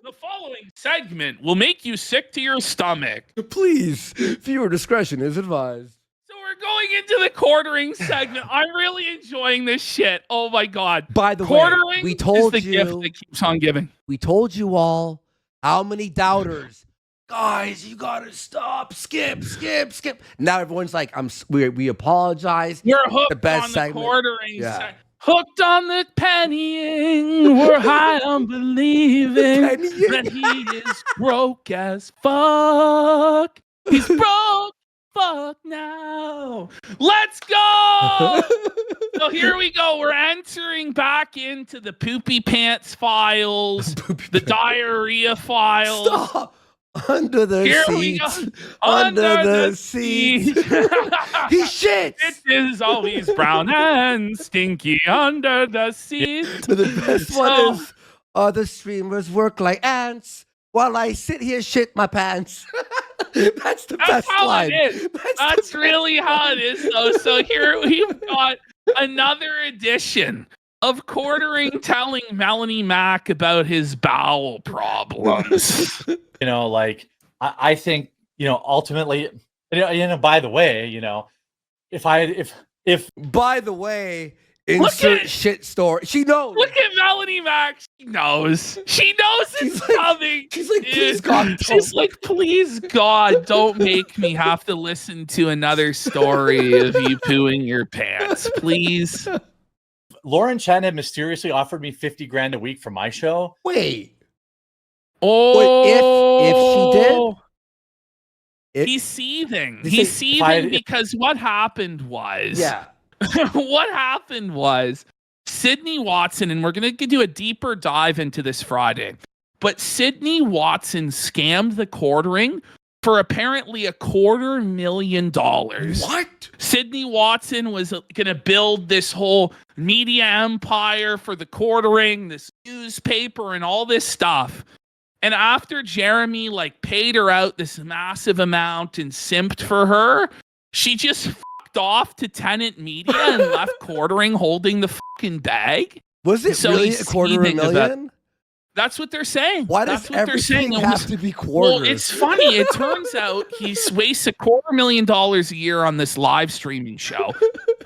The following segment will make you sick to your stomach. Please, viewer discretion is advised. So we're going into the quartering segment. I'm really enjoying this shit. Oh my God. By the quartering way, we told is the you, gift that keeps on giving. We told you all how many doubters. Guys, you gotta stop. Skip. Now everyone's like, we apologize. We're hooked the best on the segment. quartering segment. Hooked on the pennying. We're high on believing that he is broke as fuck. He's broke. Fuck now. Let's go. So here we go. We're entering back into the poopy pants files, the diarrhea files. Stop. Under the seats. Under the seats. He shits. It is always brown and stinky under the seats. The best one is other streamers work like ants while I sit here shit my pants. That's the best line. It is. That's really how it is, though. So here we've got another edition of quartering telling Melanie Mac about his bowel problems. I think, ultimately, by the way, if by the way, insert shit story. She knows. Look at Melanie Mac. She knows. She knows it's coming. She's like, please God. She's like, please God, don't make me have to listen to another story of you pooing your pants. Please. Lauren Chen had mysteriously offered me $50,000 a week for my show. Wait. Oh, if she did, he's seething. He's seething because what happened was, what happened was Sydney Watson, and we're going to do a deeper dive into this Friday, but Sydney Watson scammed the quartering for apparently $250,000. What? Sydney Watson was going to build this whole media empire for the quartering, this newspaper and all this stuff. And after Jeremy paid her out this massive amount and simped for her, she just fucked off to Tenant Media and left quartering holding the fucking bag. Was it really $250,000? That's what they're saying. Why does everything have to be quarters? Well, it's funny. It turns out he wastes $250,000 a year on this live streaming show.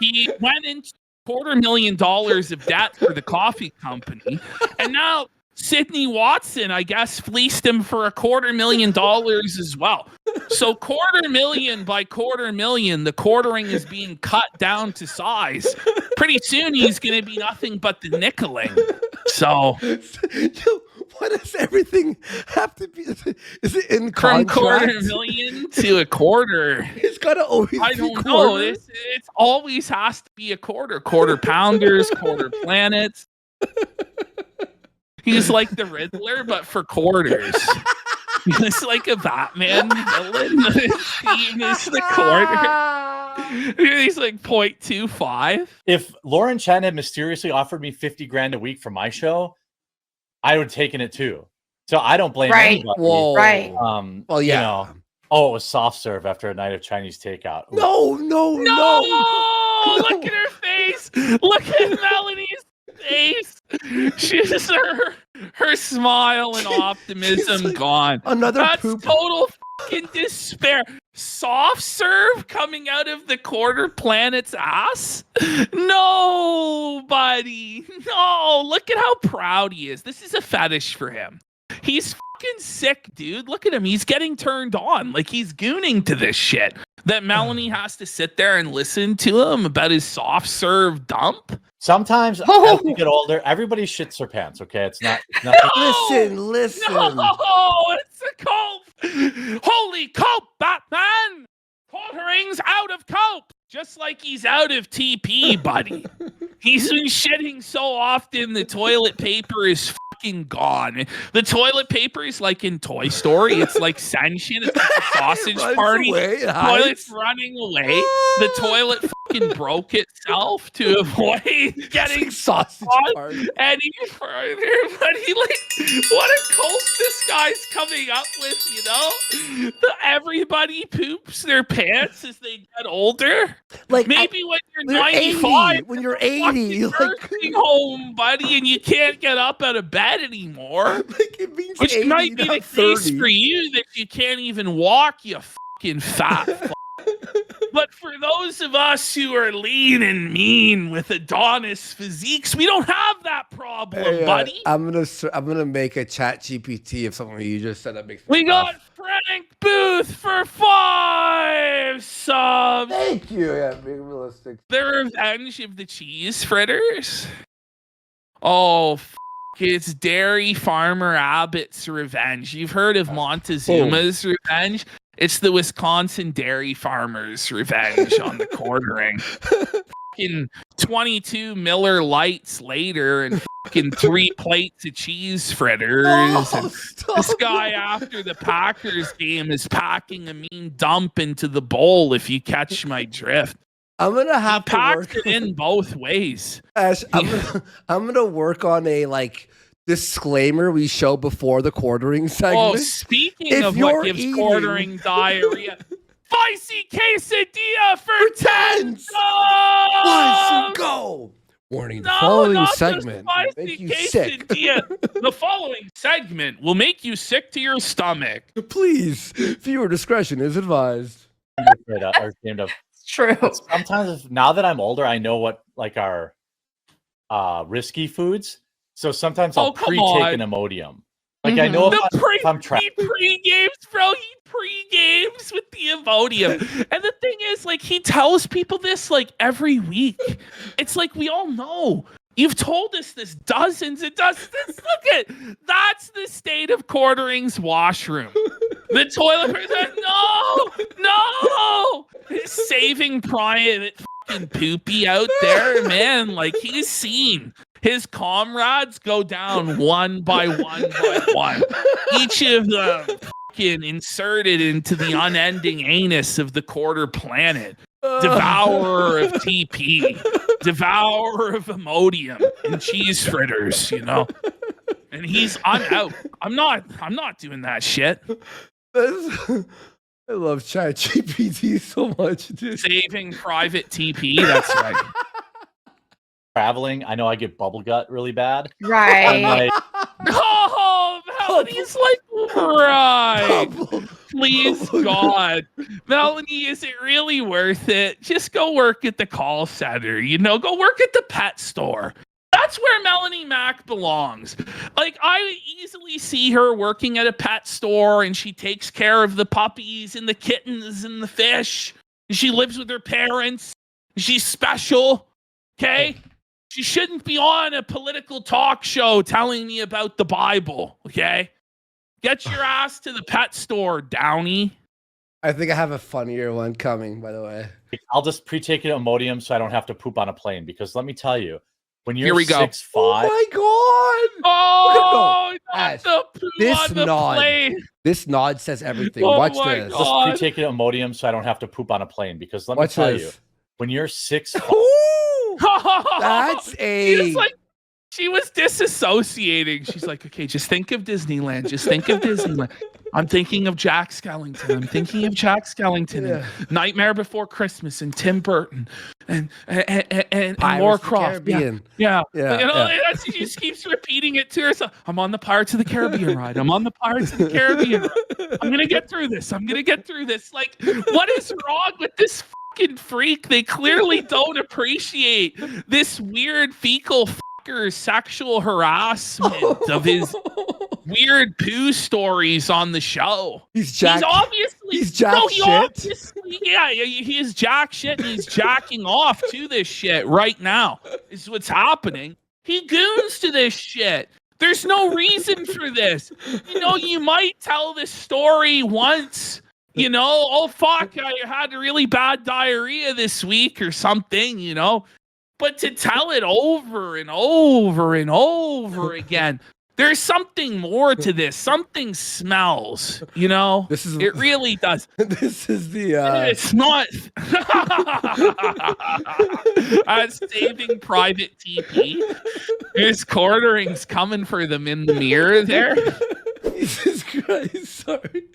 He went into $250,000 of debt for the coffee company, and now Sydney Watson, I guess, fleeced him for $250,000 as well. So $250,000 by $250,000, the quartering is being cut down to size. Pretty soon he's going to be nothing but the nickeling. So why does everything have to be? Is it in from contract? $250,000 to a quarter? It's gotta always. I don't know. It's always has to be a quarter. Quarter pounders, quarter planets. He's like the Riddler, but for quarters. He's like a Batman villain. He's the quarter. He's like 0.25. If Lauren Chen had mysteriously offered me $50,000 a week for my show, I would have taken it too. So I don't blame anybody. Whoa. Right. Well, yeah. It was soft serve after a night of Chinese takeout. No. Look at her face. Look at Melanie's face. She's her smile and optimism gone. That's poop. Total fucking despair. Soft serve coming out of the quarter planet's ass? No, buddy. No, look at how proud he is. This is a fetish for him. He's fucking sick, dude. Look at him. He's getting turned on. He's gooning to this shit. That Melanie has to sit there and listen to him about his soft serve dump. Sometimes as we get older, everybody shits their pants, okay? It's not nothing. Listen. No, it's a cope. Holy cope, Batman. Quartering's out of cope. Just like he's out of TP, buddy. He's been shitting so often, the toilet paper is fucking gone. The toilet paper is like in Toy Story. It's like sentient. It's like a sausage party. The toilet's running away. The toilet fucking broke itself to avoid getting sausage on part. any further. But he what a cult this guy's coming up with, you know? Everybody poops their pants as they get older. Like Maybe when you're 95, 80, when you're 80, nursing home, buddy, and you can't get up out of bed anymore. Like it means Which 80, might be the not case 30. for you that you can't even walk, you fucking fat fuck. But for those of us who are lean and mean with Adonis physiques, we don't have that problem, Hey, buddy. I'm gonna make a chat GPT of something you just said that makes me We got Frank Booth for 5 subs. Thank you. Yeah, being realistic. The Revenge of the Cheese Fritters. Oh, it's Dairy Farmer Abbott's Revenge. You've heard of Montezuma's Revenge? It's the Wisconsin Dairy Farmers' Revenge on the quartering. Fucking 22 Miller Lights later and fucking 3 plates of cheese fritters. This guy after the Packers game is packing a mean dump into the bowl, if you catch my drift. I'm gonna have to packs work it in both ways. Ash, I'm gonna work on a disclaimer we show before the quartering segment. Oh, speaking of what gives quartering diarrhea, spicy quesadilla for 10 subs! Go! Warning, the following segment will make you sick. The following segment will make you sick to your stomach. Please, viewer discretion is advised. It's true. Sometimes, now that I'm older, I know what our risky foods. So sometimes I'll pre-take an Imodium. I know if I'm trapped. He pre-games, bro. He pre-games with the Imodium. And the thing is, he tells people this, every week. It's we all know. You've told us this dozens and dozens. That's the state of quartering's washroom. The toilet person, no! He's saving Private fucking Poopy out there, man. He's seen his comrades go down one by one. Each of them fucking inserted into the unending anus of the quarter planet. Devourer of TP. Devourer of Imodium and cheese fritters, And I'm out. I'm not doing that shit. I love ChatGPT so much, dude. Saving Private TP, that's right. Traveling, I know I get bubble gut really bad. Right. Melanie's right. Please, God. Melanie, is it really worth it? Just go work at the call center, go work at the pet store. That's where Melanie Mack belongs. I easily see her working at a pet store and she takes care of the puppies and the kittens and the fish. And she lives with her parents. She's special. Okay? She shouldn't be on a political talk show telling me about the Bible. Okay? Get your ass to the pet store, Downey. I think I have a funnier one coming, by the way. I'll just pre-take an Imodium so I don't have to poop on a plane, because let me tell you, when you're 6'5", oh my god! Oh, Ash, not the poo on the plane. This nod says everything. Oh Watch my this. God. Just pre-take an Imodium so I don't have to poop on a plane, because let me Watch tell this. you, when you're 6'5", That's a... She was disassociating. She's like, okay, just think of Disneyland. Just think of Disneyland. I'm thinking of Jack Skellington. I'm thinking of Jack Skellington and Nightmare Before Christmas and Tim Burton and Laura Croft. Yeah. She just keeps repeating it to herself. I'm on the Pirates of the Caribbean ride. I'm on the Pirates of the Caribbean ride. I'm gonna get through this. What is wrong with this fucking freak? They clearly don't appreciate this weird fecal fucker's sexual harassment of his weird poo stories on the show. He's jack shit. He is jack shit and he's jacking off to this shit right now. Is what's happening. He goons to this shit. There's no reason for this. You might tell this story once. Oh fuck, I had a really bad diarrhea this week or something, But to tell it over and over and over again, There's something more to this. Something smells, you know? It really does. This is the It's not Saving Private TP. There's quarterings coming for them in the mirror there. Jesus Christ, sorry.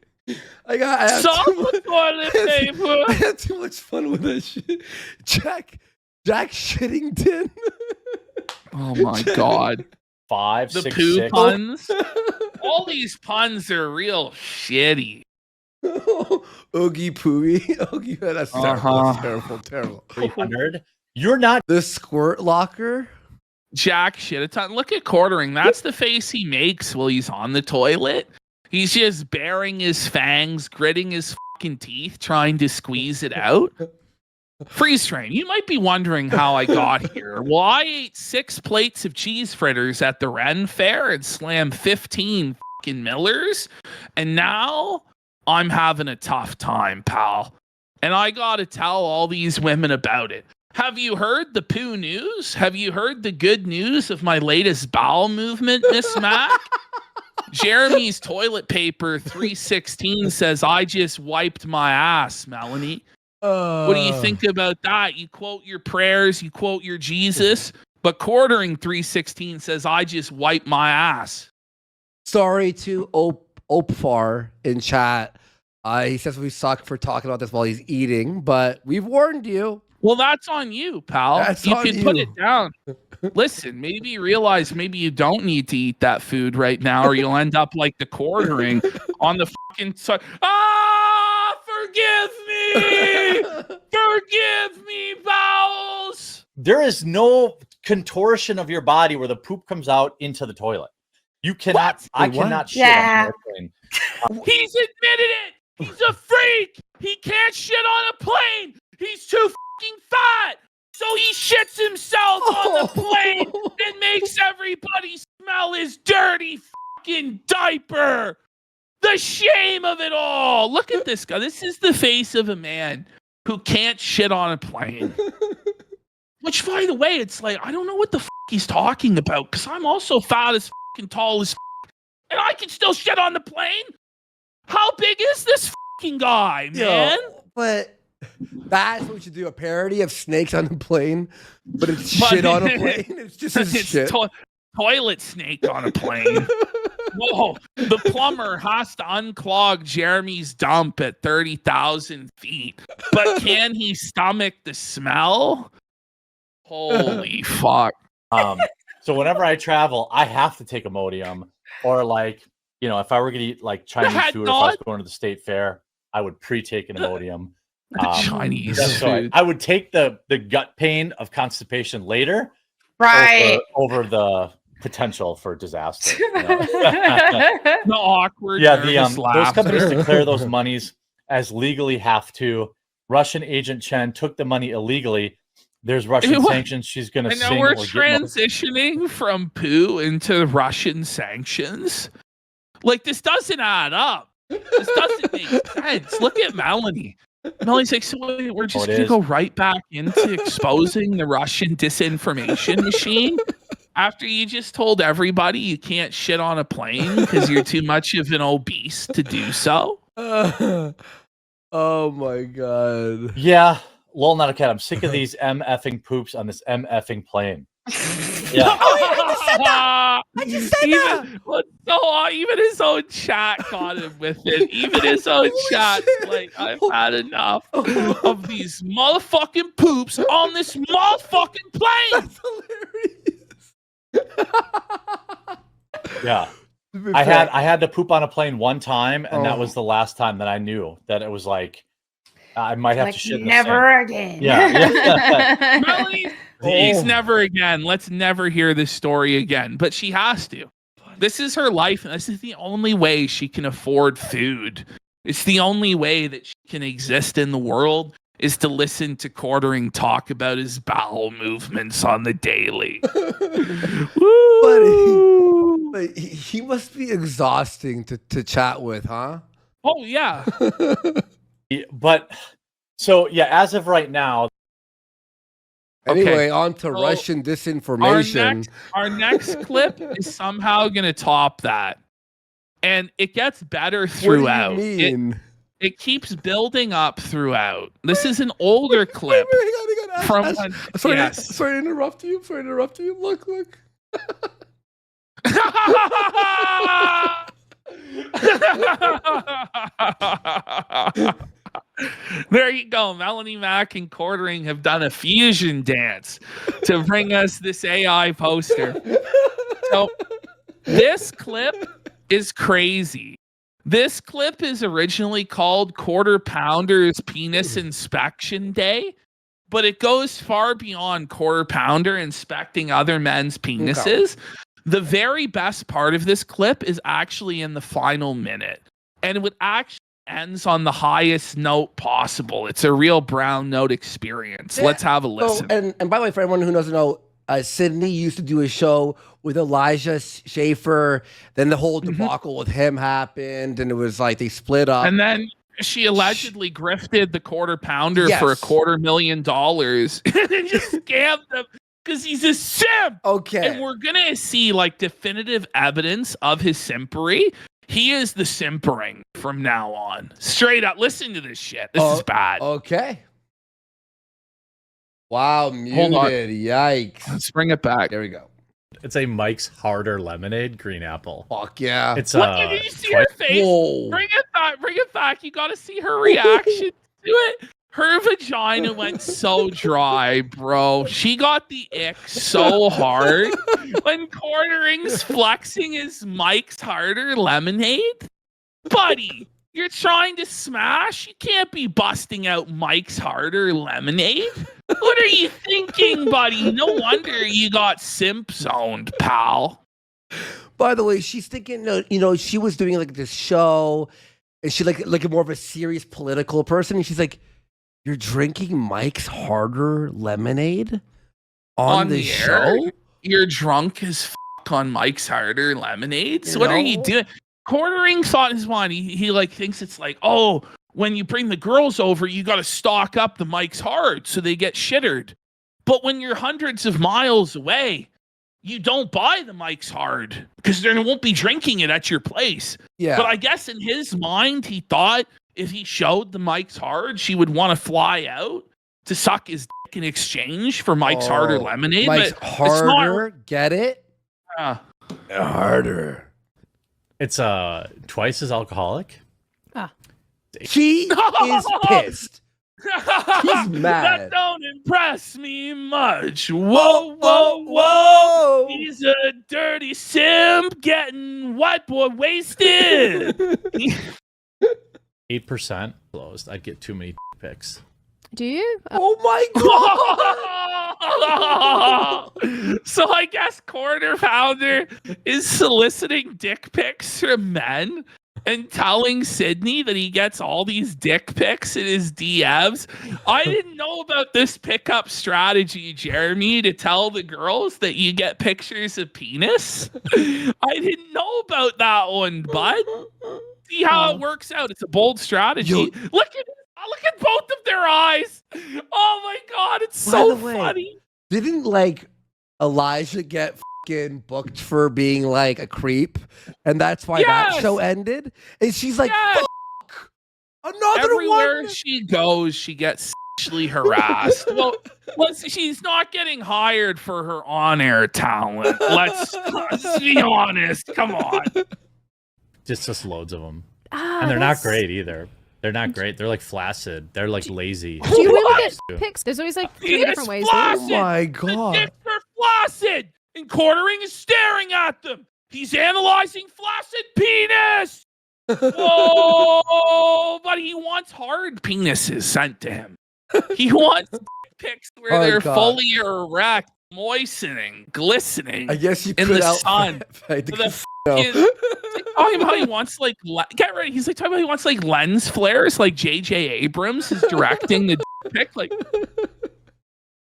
I have toilet paper. I had too much fun with that shit. Jack Shittington. Oh my God. 5, the 6, poo 6. puns. All these puns are real shitty. Oogie Pooey. Oogie, that's terrible. 300. You're not the squirt locker. Jack shit a ton. Look at quartering. That's the face he makes while he's on the toilet. He's just baring his fangs, gritting his fucking teeth, trying to squeeze it out. Freeze frame. You might be wondering how I got here. Well, I ate 6 plates of cheese fritters at the Ren Fair and slammed 15 fucking Millers. And now I'm having a tough time, pal. And I gotta tell all these women about it. Have you heard the poo news? Have you heard the good news of my latest bowel movement, Miss Mac? Jeremy's toilet paper 316 says, I just wiped my ass, Melanie. What do you think about that? You quote your prayers, you quote your Jesus, but quartering 316 says, I just wiped my ass. Sorry to Opfar in chat. He says we suck for talking about this while he's eating, but we've warned you. Well, that's on you, pal. You can put it down. Listen, maybe you realize maybe you don't need to eat that food right now, or you'll end up like the quartering on the fucking side. Forgive me! Forgive me, bowels! There is no contortion of your body where the poop comes out into the toilet. You cannot. What? I cannot shit on an airplane. He's admitted it. He's a freak. He can't shit on a plane. He's too fucking fat. So he shits himself on the plane and makes everybody smell his dirty fucking diaper. The shame of it all. Look at this guy. This is the face of a man who can't shit on a plane. Which, by the way, it's like, I don't know what the fuck he's talking about, because I'm also fat as fucking tall as fuck, and I can still shit on the plane. How big is this fucking guy, man? But that's what we should do, a parody of Snakes on a Plane, but it's shit on a plane. It's just his shit. Toilet snake on a plane. Whoa, the plumber has to unclog Jeremy's dump at 30,000 feet, but can he stomach the smell? Holy fuck. So whenever I travel, I have to take Imodium, or like, you know, if I were going to eat like Chinese food, if I was going to the state fair, I would pre-take an Imodium. Chinese food. So I would take the gut pain of constipation later, right? Over the potential for disaster. You know? The awkward. Yeah, those companies declare those monies as legally have to. Russian agent Chen took the money illegally. There's Russian sanctions. She's going to sing. And now we're transitioning from poo into Russian sanctions. Like, this doesn't add up. This doesn't make sense. Look at Melanie. Melanie's like, so we're just going to go right back into exposing the Russian disinformation machine after you just told everybody you can't shit on a plane because you're too much of an obese to do so. Oh my God. Yeah. Lol, not a cat. I'm sick of these M-effing poops on this M-effing plane. Yeah. I just said that. Even his own chat got him with it. Even his own chat, like, I've had enough of these motherfucking poops on this motherfucking plane. That's hilarious. Yeah. I had to poop on a plane one time, and that was the last time that I knew that it was like I might have to shit. Never again. Yeah. Melanie, please, never again. Let's never hear this story again. But she has to. This is her life, and this is the only way she can afford food. It's the only way that she can exist in the world is to listen to Quartering talk about his bowel movements on the daily. Woo! But he must be exhausting to chat with, huh? Oh, yeah. But so, yeah, as of right now, Anyway, on to Russian disinformation. Our next clip is somehow going to top that. And it gets better throughout. What do you mean? It keeps building up throughout. This is an older clip. Sorry to interrupt you. Look. There you go. Melanie Mack and Quartering have done a fusion dance to bring us this AI poster. So this clip is crazy. This clip is originally called Quarter Pounder's Penis Inspection Day, but it goes far beyond Quarter Pounder inspecting other men's penises. Okay. The very best part of this clip is actually in the final minute, and it actually ends on the highest note possible. It's a real brown note experience. Let's have a listen. And by the way, for everyone who doesn't know, Sydney used to do a show with Elijah Schaefer. Then the whole debacle with him happened, and it was like they split up. And then she allegedly grifted the Quarter Pounder for $250,000 and just scammed him because he's a simp. Okay. And we're gonna see like definitive evidence of his simpery. He is the simpering from now on. Straight up. Listen to this shit. This is bad. Okay. Wow, muted. Yikes. Let's bring it back. There we go. It's a Mike's Harder Lemonade green apple. Fuck yeah. It's did you see her face? Whoa. Bring it back. You gotta see her reaction to it. Her vagina went so dry, bro. She got the ick so hard when Quartering's flexing his Mike's Harder Lemonade. Buddy, you're trying to smash? You can't be busting out Mike's Harder Lemonade. What are you thinking, buddy? No wonder you got simp zoned, pal. By the way, she's thinking, she was doing like this show, and she like a more of a serious political person, and she's like, "You're drinking Mike's Harder Lemonade on the show? You're drunk as fuck on Mike's Harder Lemonade. So what are you doing?" Quartering thought in his mind, he like thinks it's like, oh, when you bring the girls over, you got to stock up the Mike's Hard so they get shittered. But when you're hundreds of miles away, you don't buy the Mike's Hard because they won't be drinking it at your place. Yeah. But I guess in his mind, he thought if he showed the Mike's Hard, she would want to fly out to suck his dick in exchange for Mike's Harder Lemonade. Mike's but Harder, get it? Harder. It's twice as alcoholic. She is pissed. She's mad. That don't impress me much. Whoa. He's a dirty simp getting white boy wasted. 8% closed. I'd get too many pics. Do you? Oh my god! So I guess Quarter Pounder is soliciting dick pics from men and telling Sydney that he gets all these dick pics in his DMs. I didn't know about this pickup strategy, Jeremy, to tell the girls that you get pictures of penis. I didn't know about that one, bud. See how it works out. It's a bold strategy. Look at both of their eyes. Oh my god, it's so funny. Didn't Elijah get fucking booked for being like a creep, and that's why that show ended? And she's like, fuck, another Everywhere one. She goes, she gets sexually harassed. well, she's not getting hired for her on-air talent. Let's be honest. Come on. Just loads of them, and they're not great either. They're not great. They're like flaccid. They're like lazy. Do you really get pics? There's always like three different ways. Oh my god. The dicks are flaccid, and Quartering is staring at them. He's analyzing flaccid penis. Oh, but he wants hard penises sent to him. He wants pics where they're fully erect, moistening, glistening. I guess you in could the sun. Talking about he wants get ready. He's like talking about he wants like lens flares, like J.J. Abrams is directing the pic. Like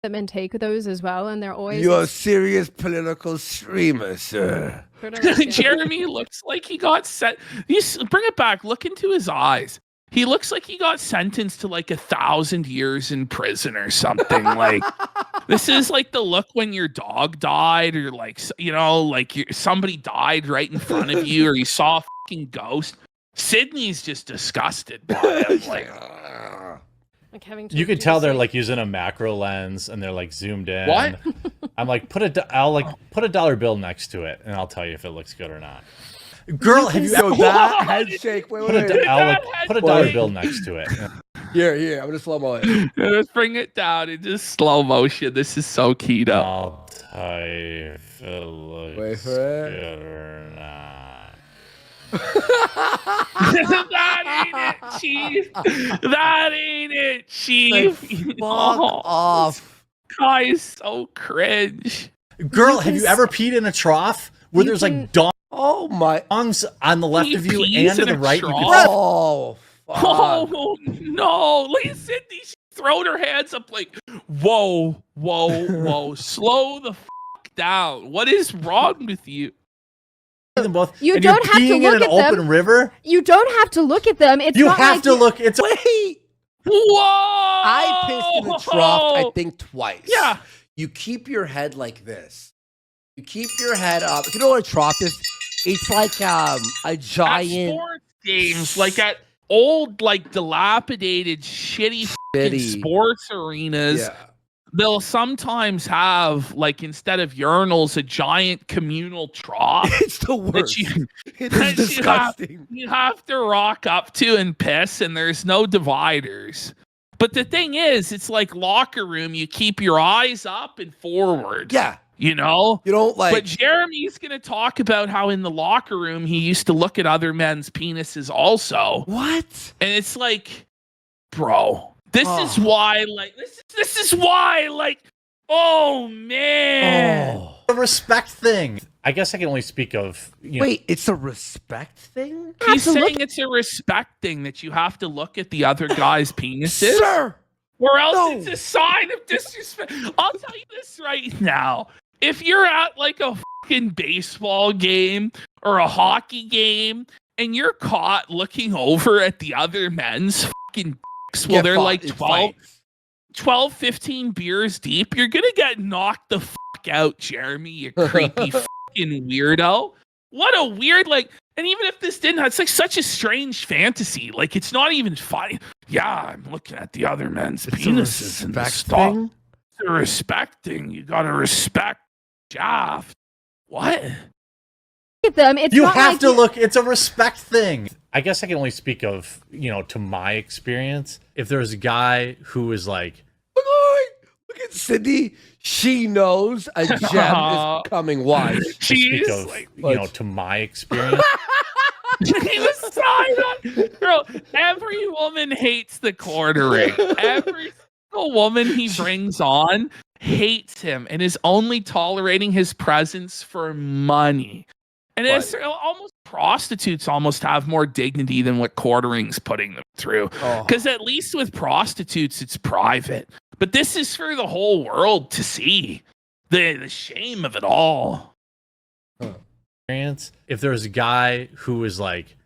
them and take those as well, and they're always. You're a serious political streamer, sir. Jeremy looks like he got sent. Bring it back. Look into his eyes. He looks like he got sentenced to like 1,000 years in prison or something. Like This is like the look when your dog died, or like, you know, like somebody died right in front of you, or you saw a fucking ghost. Sydney's just disgusted by it. Like having to You can do tell this, they're like using a macro lens and they're like zoomed in. What? I'm like, I'll like put a dollar bill next to it, and I'll tell you if it looks good or not. Girl, have you So ever that handshake? Wait, put a dollar bill next to it? Here. I'm gonna slow mo it. Let's bring it down in just slow motion. This is so keto. I'll tell you if it looks Wait for it. good or not. That ain't it, Chief. That ain't it, Chief. Fuck off. Guys, so cringe. Girl, have you ever peed in a trough where there's like Oh my. dongs on the left He of you pees and to in the a right? trough? Oh. Fuck. Oh no! Look at Sydney. She's throwing her hands up like, whoa, slow the fuck down. What is wrong with you? Them both. You and don't you're have to peeing look in an at them. open river. You don't have to look at them. It's You not have like to look. It's Wait. Whoa! I pissed in a trough, I think, twice. Yeah. You keep your head like this. You keep your head up. If you know what a trough is, it's like a At giant sports games, like at old, like dilapidated, shitty fucking sports arenas. Yeah. They'll sometimes have, like, instead of urinals, a giant communal trough. It's the worst. It is disgusting. You have to rock up to and piss, and there's no dividers. But the thing is, it's like locker room. You keep your eyes up and forward. Yeah. You know? You don't like. But Jeremy's going to talk about how in the locker room he used to look at other men's penises also. What? And it's like, bro. This is why, like, this is why, like, oh man, a respect thing. I guess I can only speak of. Wait, it's a respect thing? He's saying it's a respect thing that you have to look at the other guy's penises, Sir, or else it's a sign of disrespect. I'll tell you this right now: if you're at like a fucking baseball game or a hockey game and you're caught looking over at the other men's fucking well, they're like 12, 15 beers deep. You're going to get knocked the fuck out, Jeremy, you creepy fucking weirdo. What a weird, like, and even if this didn't, it's like such a strange fantasy. Like, it's not even funny. Yeah, I'm looking at the other men's penises and stuff. It's a respecting. You got to respect Shaft. What? At them. It's you not have like to look. It's a respect thing. I guess I can only speak of, to my experience. If there's a guy who is like, look at Sydney. She knows a gem is coming. Why? She's of, like, to my experience. Girl, every woman hates the quartering. Every single woman he brings on hates him and is only tolerating his presence for money. And it's almost prostitutes almost have more dignity than what quartering's putting them through. Because at least with prostitutes, it's private. But this is for the whole world to see. The shame of it all. If there's a guy who is like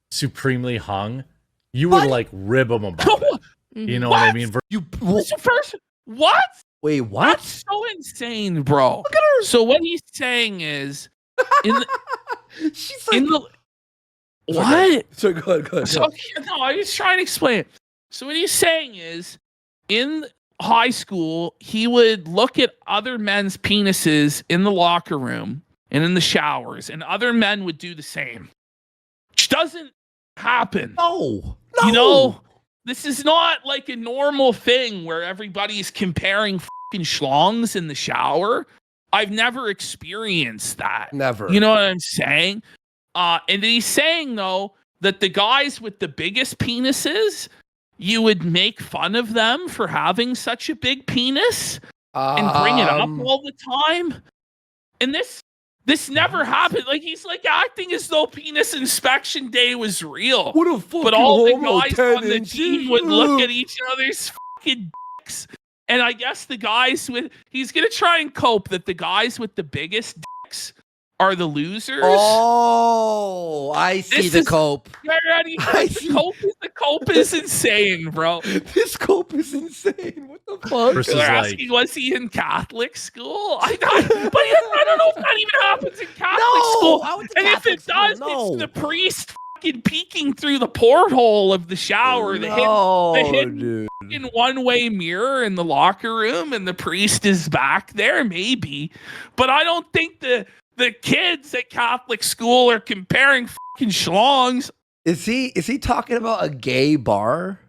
supremely hung, you would like rib him about it. You know what I mean? What? Wait, what? That's so insane, bro. Look at her. So what he's saying is, she's like, what? So good. So, no, I was trying to explain it. So what he's saying is, in high school, he would look at other men's penises in the locker room and in the showers, and other men would do the same. Which doesn't happen. No. This is not like a normal thing where everybody's comparing fucking schlongs in the shower. I've never experienced that. Never. You know what I'm saying? And he's saying, though, that the guys with the biggest penises, you would make fun of them for having such a big penis and bring it up all the time. And this never happened. Like, he's like acting as though penis inspection day was real. What a fucking but all the homo guys on the 10 team would look at each other's fucking dicks. And I guess the guys he's going to try and cope that the guys with the biggest dicks are the losers. Oh, I see the cope. The cope is insane, bro. This cope is insane. What the versus They're like asking, was he in Catholic school? I don't know if that even happens in Catholic school. I went to And Catholic if it does, school. it's the priest fucking peeking through the porthole of the shower, the hidden dude. in one-way mirror in the locker room, and the priest is back there, maybe. But I don't think the kids at Catholic school are comparing fucking schlongs. Is he talking about a gay bar?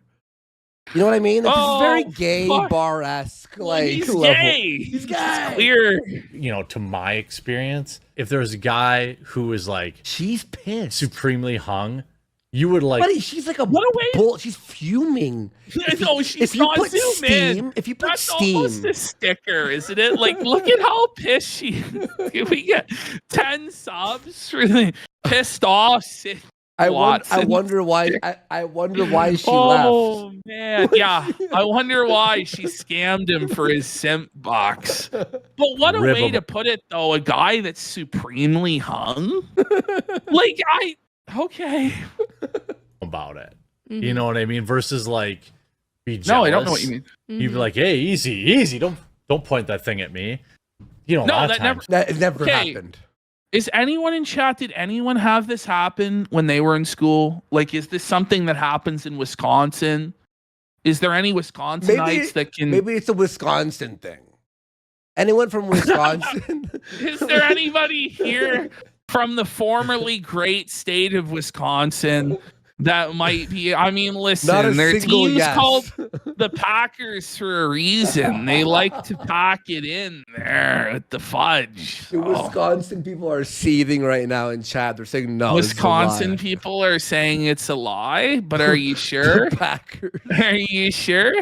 You know what I mean? Like, this is very gay bar-esque. Like, he's level. gay. He's gay. It's clear. You know, to my experience, if there's a guy who is like She's pissed. supremely hung, you would like. Buddy, she's like a What a way- bull. She's fuming. No, she's if you not put zoom in. steam, if you put That's steam, almost a sticker, isn't it? Like, look at how pissed she is. If we get 10 subs for the pissed off I wonder why. I wonder why she oh, left. man. Yeah. I wonder why she scammed him for his simp box. But what a way to put it, though. A guy that's supremely hung. Like, okay. About it. You know what I mean? Versus like be jealous. No, I don't know what you mean. You'd be like, hey, easy. Don't point that thing at me. You know, a lot of times. That never happened. Is anyone in chat, did anyone have this happen when they were in school? Like, is this something that happens in Wisconsin? Is there any Wisconsinites that can... Maybe it's a Wisconsin thing. Anyone from Wisconsin? Is there anybody here from the formerly great state of Wisconsin that might be... I mean, listen, their team's called the Packers for a reason. They like to pack it in there with the fudge. The Wisconsin people are seething right now in chat. They're saying no. Wisconsin people are saying it's a lie, but are you sure? Packers. Are you sure?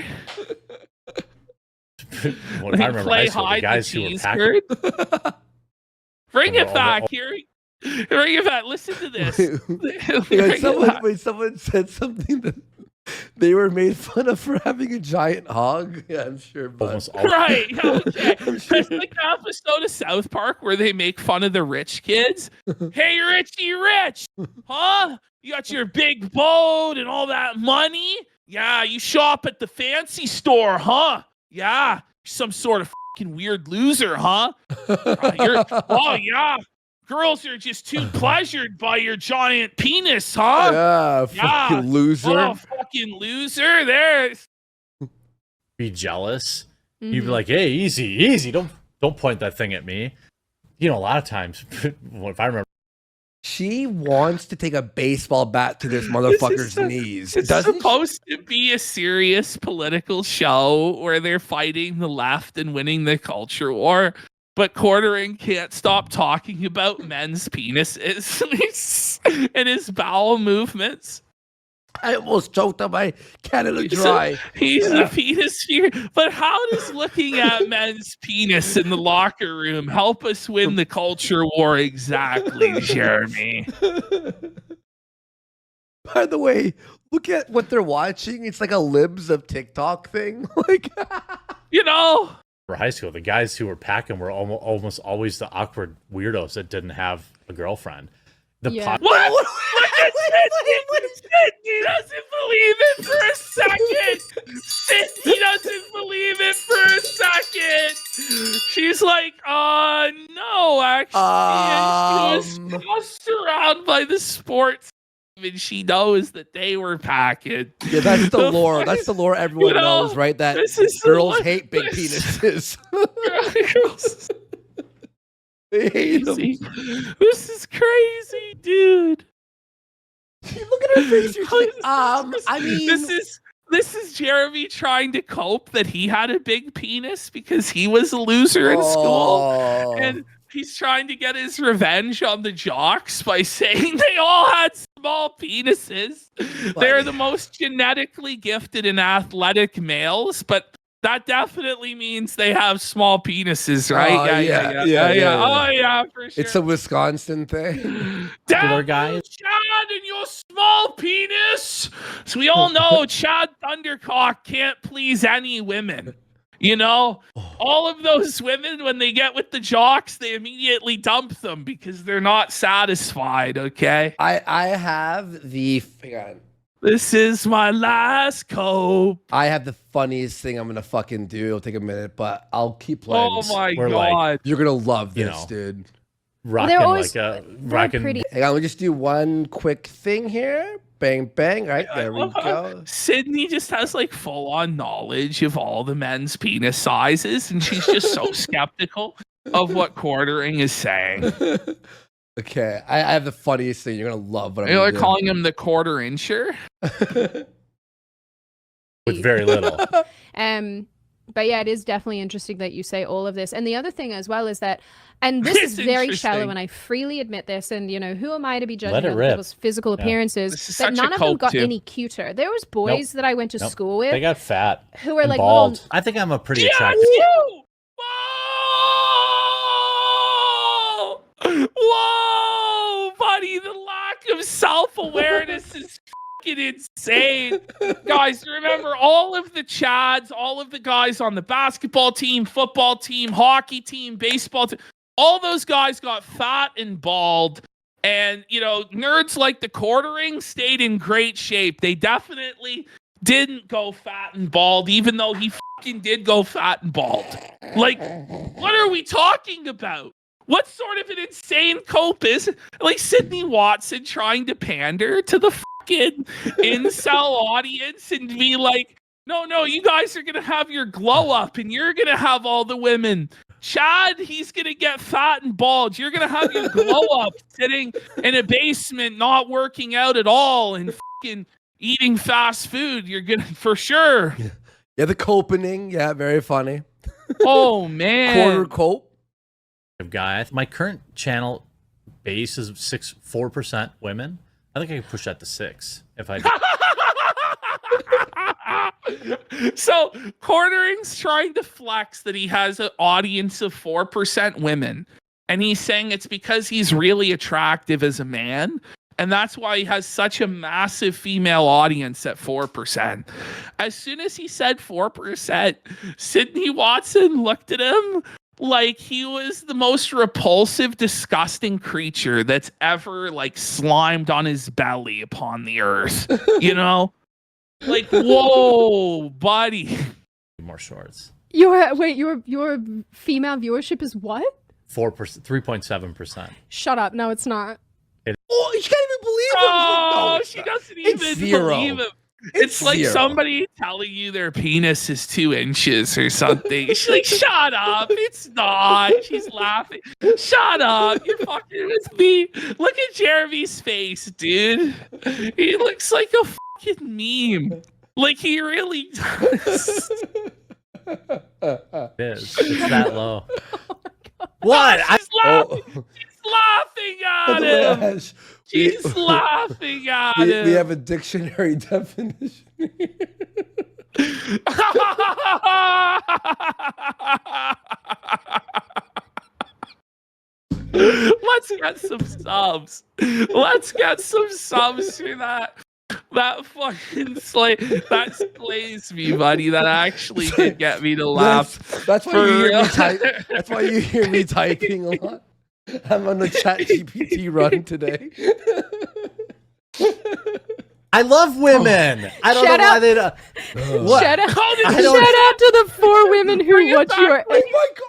When I remember high school, the guys who were packing. Bring it back here. Bring it back. Listen to this. Someone said something that they were made fun of for having a giant hog. Yeah, I'm sure. Right. Okay. It's like the episode of South Park where they make fun of the rich kids. Hey, Richie Rich. Huh? You got your big boat and all that money? Yeah, you shop at the fancy store, huh? Yeah. Some sort of fucking weird loser, huh? Oh, yeah. Girls are just too pleasured by your giant penis, huh? Yeah, fucking loser. Oh, fucking loser. There. Be jealous. You'd be like, hey, easy. Don't point that thing at me. You know, a lot of times, if I remember. She wants to take a baseball bat to this motherfucker's knees. It's supposed to be a serious political show where they're fighting the left and winning the culture war. But Quartering can't stop talking about men's penises and his bowel movements. I almost choked on my Canada Dry. He's a penis fear. But how does looking at men's penis in the locker room help us win the culture war exactly, Jeremy? By the way, look at what they're watching. It's like a libs of TikTok thing. Like, you know. For high school, the guys who were packing were almost always the awkward weirdos that didn't have a girlfriend. What? Sydney doesn't believe it for a second. Sydney doesn't believe it for a second. She's like, no, actually. She was tossed around by the sports. And she knows that they were packing. Yeah, that's the lore. That's the lore everyone knows, right? That girls hate big penises. Girls. They hate them. This is crazy, dude. Look at her face. You're like, I mean, this is Jeremy trying to cope that he had a big penis because he was a loser in school, and he's trying to get his revenge on the jocks by saying they all had small penises. They're the most genetically gifted and athletic males, but that definitely means they have small penises, right? Yeah. Oh, yeah, for sure. It's a Wisconsin thing. Damn, guys. Chad and your small penis. So we all know Chad Thundercock can't please any women. You know, all of those women, when they get with the jocks, they immediately dump them because they're not satisfied, okay? I have the... Hang on. This is my last cope. I have the funniest thing I'm gonna fucking do. It'll take a minute, but I'll keep playing. Oh my We're god. like, You're gonna love you this, know, dude. Rocking always- like a they're rocking. pretty- Hang on, we'll just do one quick thing here. Bang, bang. All right, there we love how go. Sydney just has like full on knowledge of all the men's penis sizes, and she's just so skeptical of what quartering is saying. Okay, I have the funniest thing. You're gonna love what I'm You're gonna like do. calling him the quarter incher. With very little. But yeah, it is definitely interesting that you say all of this. And the other thing as well is that, and this It's is very interesting. shallow, and I freely admit this. And you know, who am I to be Let judging it other rip. people's physical Yeah. appearances? This is But such a none of them cope, got too. any cuter. There was boys that I went to Nope. school with They got fat. who were and like bald. little. I think I'm a pretty Yeah, attractive. it's you! Whoa! Whoa, buddy, the lack of self-awareness is fucking insane. Guys, remember all of the Chads, all of the guys on the basketball team, football team, hockey team, baseball team, all those guys got fat and bald. And, you know, nerds like the quartering stayed in great shape. They definitely didn't go fat and bald, even though he fucking did go fat and bald. Like, what are we talking about? What sort of an insane cope is like Sydney Watson trying to pander to the fucking incel audience and be like, no, you guys are gonna have your glow up and you're gonna have all the women. Chad, he's gonna get fat and bald. You're gonna have your glow up sitting in a basement, not working out at all and fucking eating fast food. You're gonna for sure. Yeah, the copening. Yeah, very funny. Oh man. Quarter cope. Guy. My current channel base is 4% women. I think I could push that to 6 if I. So Quartering's trying to flex that he has an audience of 4% women, and he's saying it's because he's really attractive as a man, and that's why he has such a massive female audience at 4%. As soon as he said 4%, Sydney Watson looked at him like he was the most repulsive, disgusting creature that's ever like slimed on his belly upon the earth. You know? Like, whoa, buddy. More shorts. Your female viewership is what? 4%, 3.7%. Shut up! No, it's not. Oh, she can't even believe it. Oh, No, she doesn't It's even zero. believe him. It's like zero. somebody telling you their penis is 2 inches or something. She's like, shut up. It's not. She's laughing. Shut up. You're fucking with me. Look at Jeremy's face, dude. He looks like a fucking meme. Like he really does. It is. It's that low. What? She's laughing. She's laughing at him. Ash, She's laughing at we him. have a dictionary definition. Let's get some subs. Let's get some subs for that. That fucking that slays me, buddy. That actually did get me to laugh. That's why For you hear real. me type. That's why you hear me typing a lot. I'm on the chat GPT run today. I love women. I don't Shut know why up. they. What? Shout out, How did I you don't- shout out to the 4 women who Bring it watch back. your. Oh my god!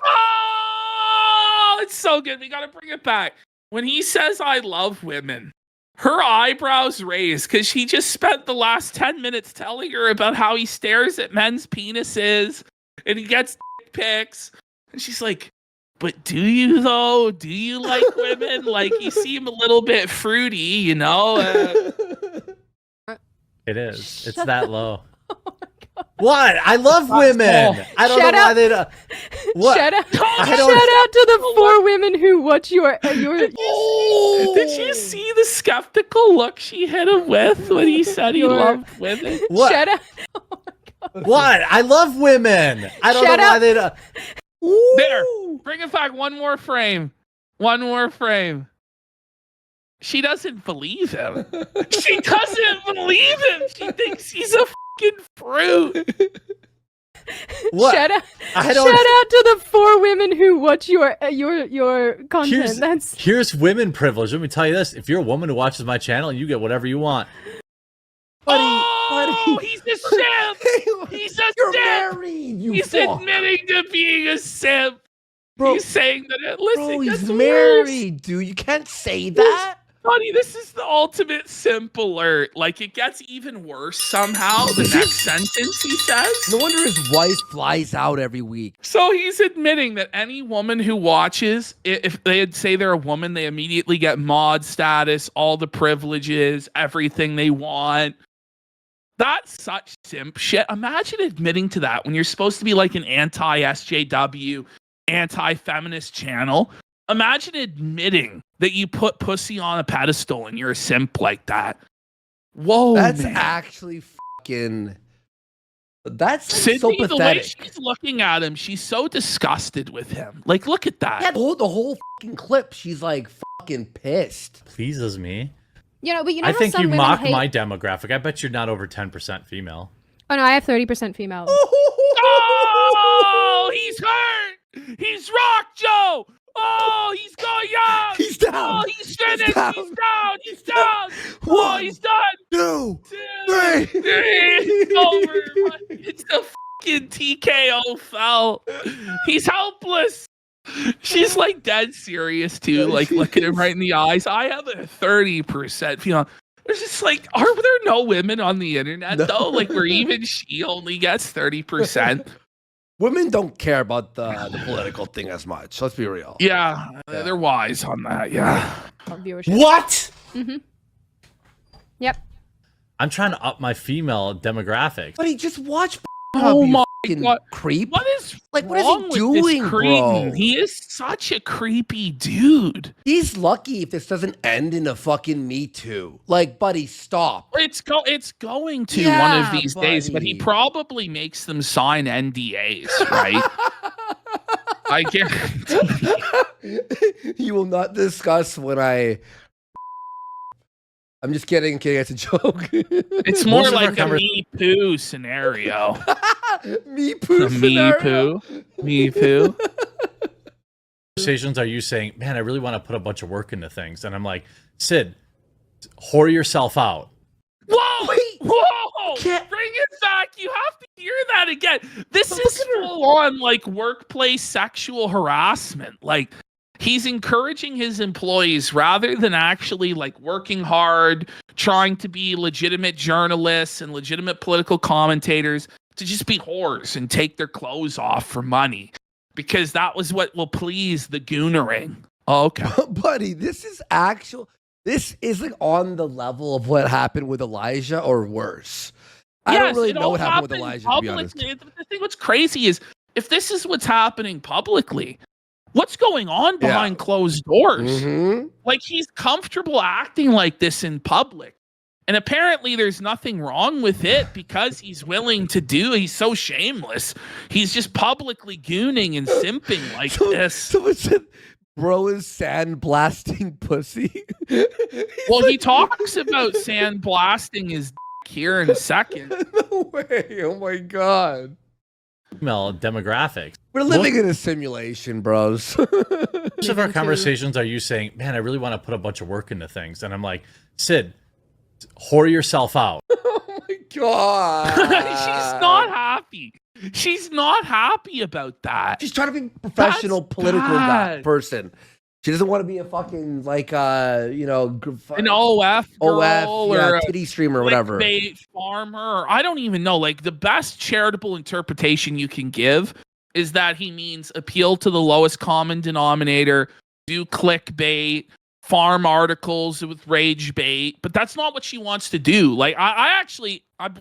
Oh, it's so good. We gotta bring it back. When he says "I love women," her eyebrows raise because he just spent the last 10 minutes telling her about how he stares at men's penises and he gets dick pics, and she's like, "But do you though? Do you like women? Like you seem a little bit fruity, you know?" It is. It's that low. What? I love women. I don't Shut know why up. they. What? Shout out, I don't- shout out to the 4 women who watch your. Did you see the skeptical look she hit him with when he said he Your- loved women? What? Shout out. What? I love women. I don't Shut know why up. they. There. Bring it back. One more frame. One more frame. She doesn't believe him. She doesn't believe him. She thinks he's a fucking fruit. What? Shout out, I shout don't. out to the 4 women who watch your content. Here's, That's here's women privilege. Let me tell you this. If you're a woman who watches my channel, you get whatever you want. Oh, he's a simp. He's a You're simp. married. You He's fuck. admitting to being a simp. Bro, He's saying that. Listen, bro, he's that's married, worse. dude. You can't say that. Buddy, this is the ultimate simp alert. Like, it gets even worse somehow. The next sentence he says. No wonder his wife flies out every week. So he's admitting that any woman who watches, if they'd say they're a woman, they immediately get mod status, all the privileges, everything they want. That's such simp shit. Imagine admitting to that when you're supposed to be like an anti-SJW, anti-feminist channel. Imagine admitting that you put pussy on a pedestal and you're a simp like that. Whoa, That's man. actually fucking... That's like, Sydney, so pathetic. the way she's looking at him, she's so disgusted with him. Like, look at that. Yeah, the whole fucking clip, she's like fucking pissed. Pleases me. You know, but you know I how think some you women mock hate... my demographic. I bet you're not over 10% female. Oh no, I have 30% female. Oh, he's hurt. He's rocked, Joe. Oh, he's going young. He's down. Oh, he's finished. He's down. down. He's down. Oh, One, he's done. 2, 3. 3. It's over. It's the fucking TKO foul. He's helpless. She's like dead serious too, like looking him right in the eyes. I have a 30% female. There's just like, are there no women on the internet though? Like, where even she only gets 30%. Women don't care about the political thing as much. Let's be real. Yeah, they're wise on that. Yeah. Viewership. What? Mm-hmm. Yep. I'm trying to up my female demographics. Buddy, just watch. Oh my God, creep! What is like? What is wrong he with doing, this bro? cretin? He is such a creepy dude. He's lucky if this doesn't end in a fucking Me Too. Like, buddy, stop. It's going to Yeah, one of these days, but he buddy. probably makes them sign NDAs, right? I guarantee. You will not discuss when I'm just kidding. It's a joke. It's more Most of our like a Me Poo scenario. Me Poo A Me scenario. Poo. Me Poo. Conversations are you saying, man, I really want to put a bunch of work into things. And I'm like, Sid, whore yourself out. Whoa! Wait. Whoa! Can't- Bring it back. You have to hear that again. This is full on like workplace sexual harassment. Like, he's encouraging his employees rather than actually like working hard, trying to be legitimate journalists and legitimate political commentators, to just be whores and take their clothes off for money, because that was what will please the goonering. Oh, okay. Buddy, this is like on the level of what happened with Elijah or worse. I don't really know what happened with Elijah, to be honest. The thing what's crazy is, if this is what's happening publicly, what's going on behind closed doors? Mm-hmm. Like, he's comfortable acting like this in public. And apparently there's nothing wrong with it because he's willing to he's so shameless. He's just publicly gooning and simping like this. Someone said, bro is sandblasting pussy. Well, he talks about sandblasting his here in a second. No way. Oh my God. Female demographics. We're living in a simulation, bros. Most of our conversations are you saying, man, I really want to put a bunch of work into things. And I'm like, Sid, whore yourself out. Oh my God. She's not happy. She's not happy about that. She's trying to be a professional That's political bad. person. She doesn't want to be a fucking like An OF girl or a titty streamer or whatever. clickbait farmer. I don't even know. Like, the best charitable interpretation you can give is that he means appeal to the lowest common denominator, do clickbait, farm articles with rage bait, but that's not what she wants to do. Like, I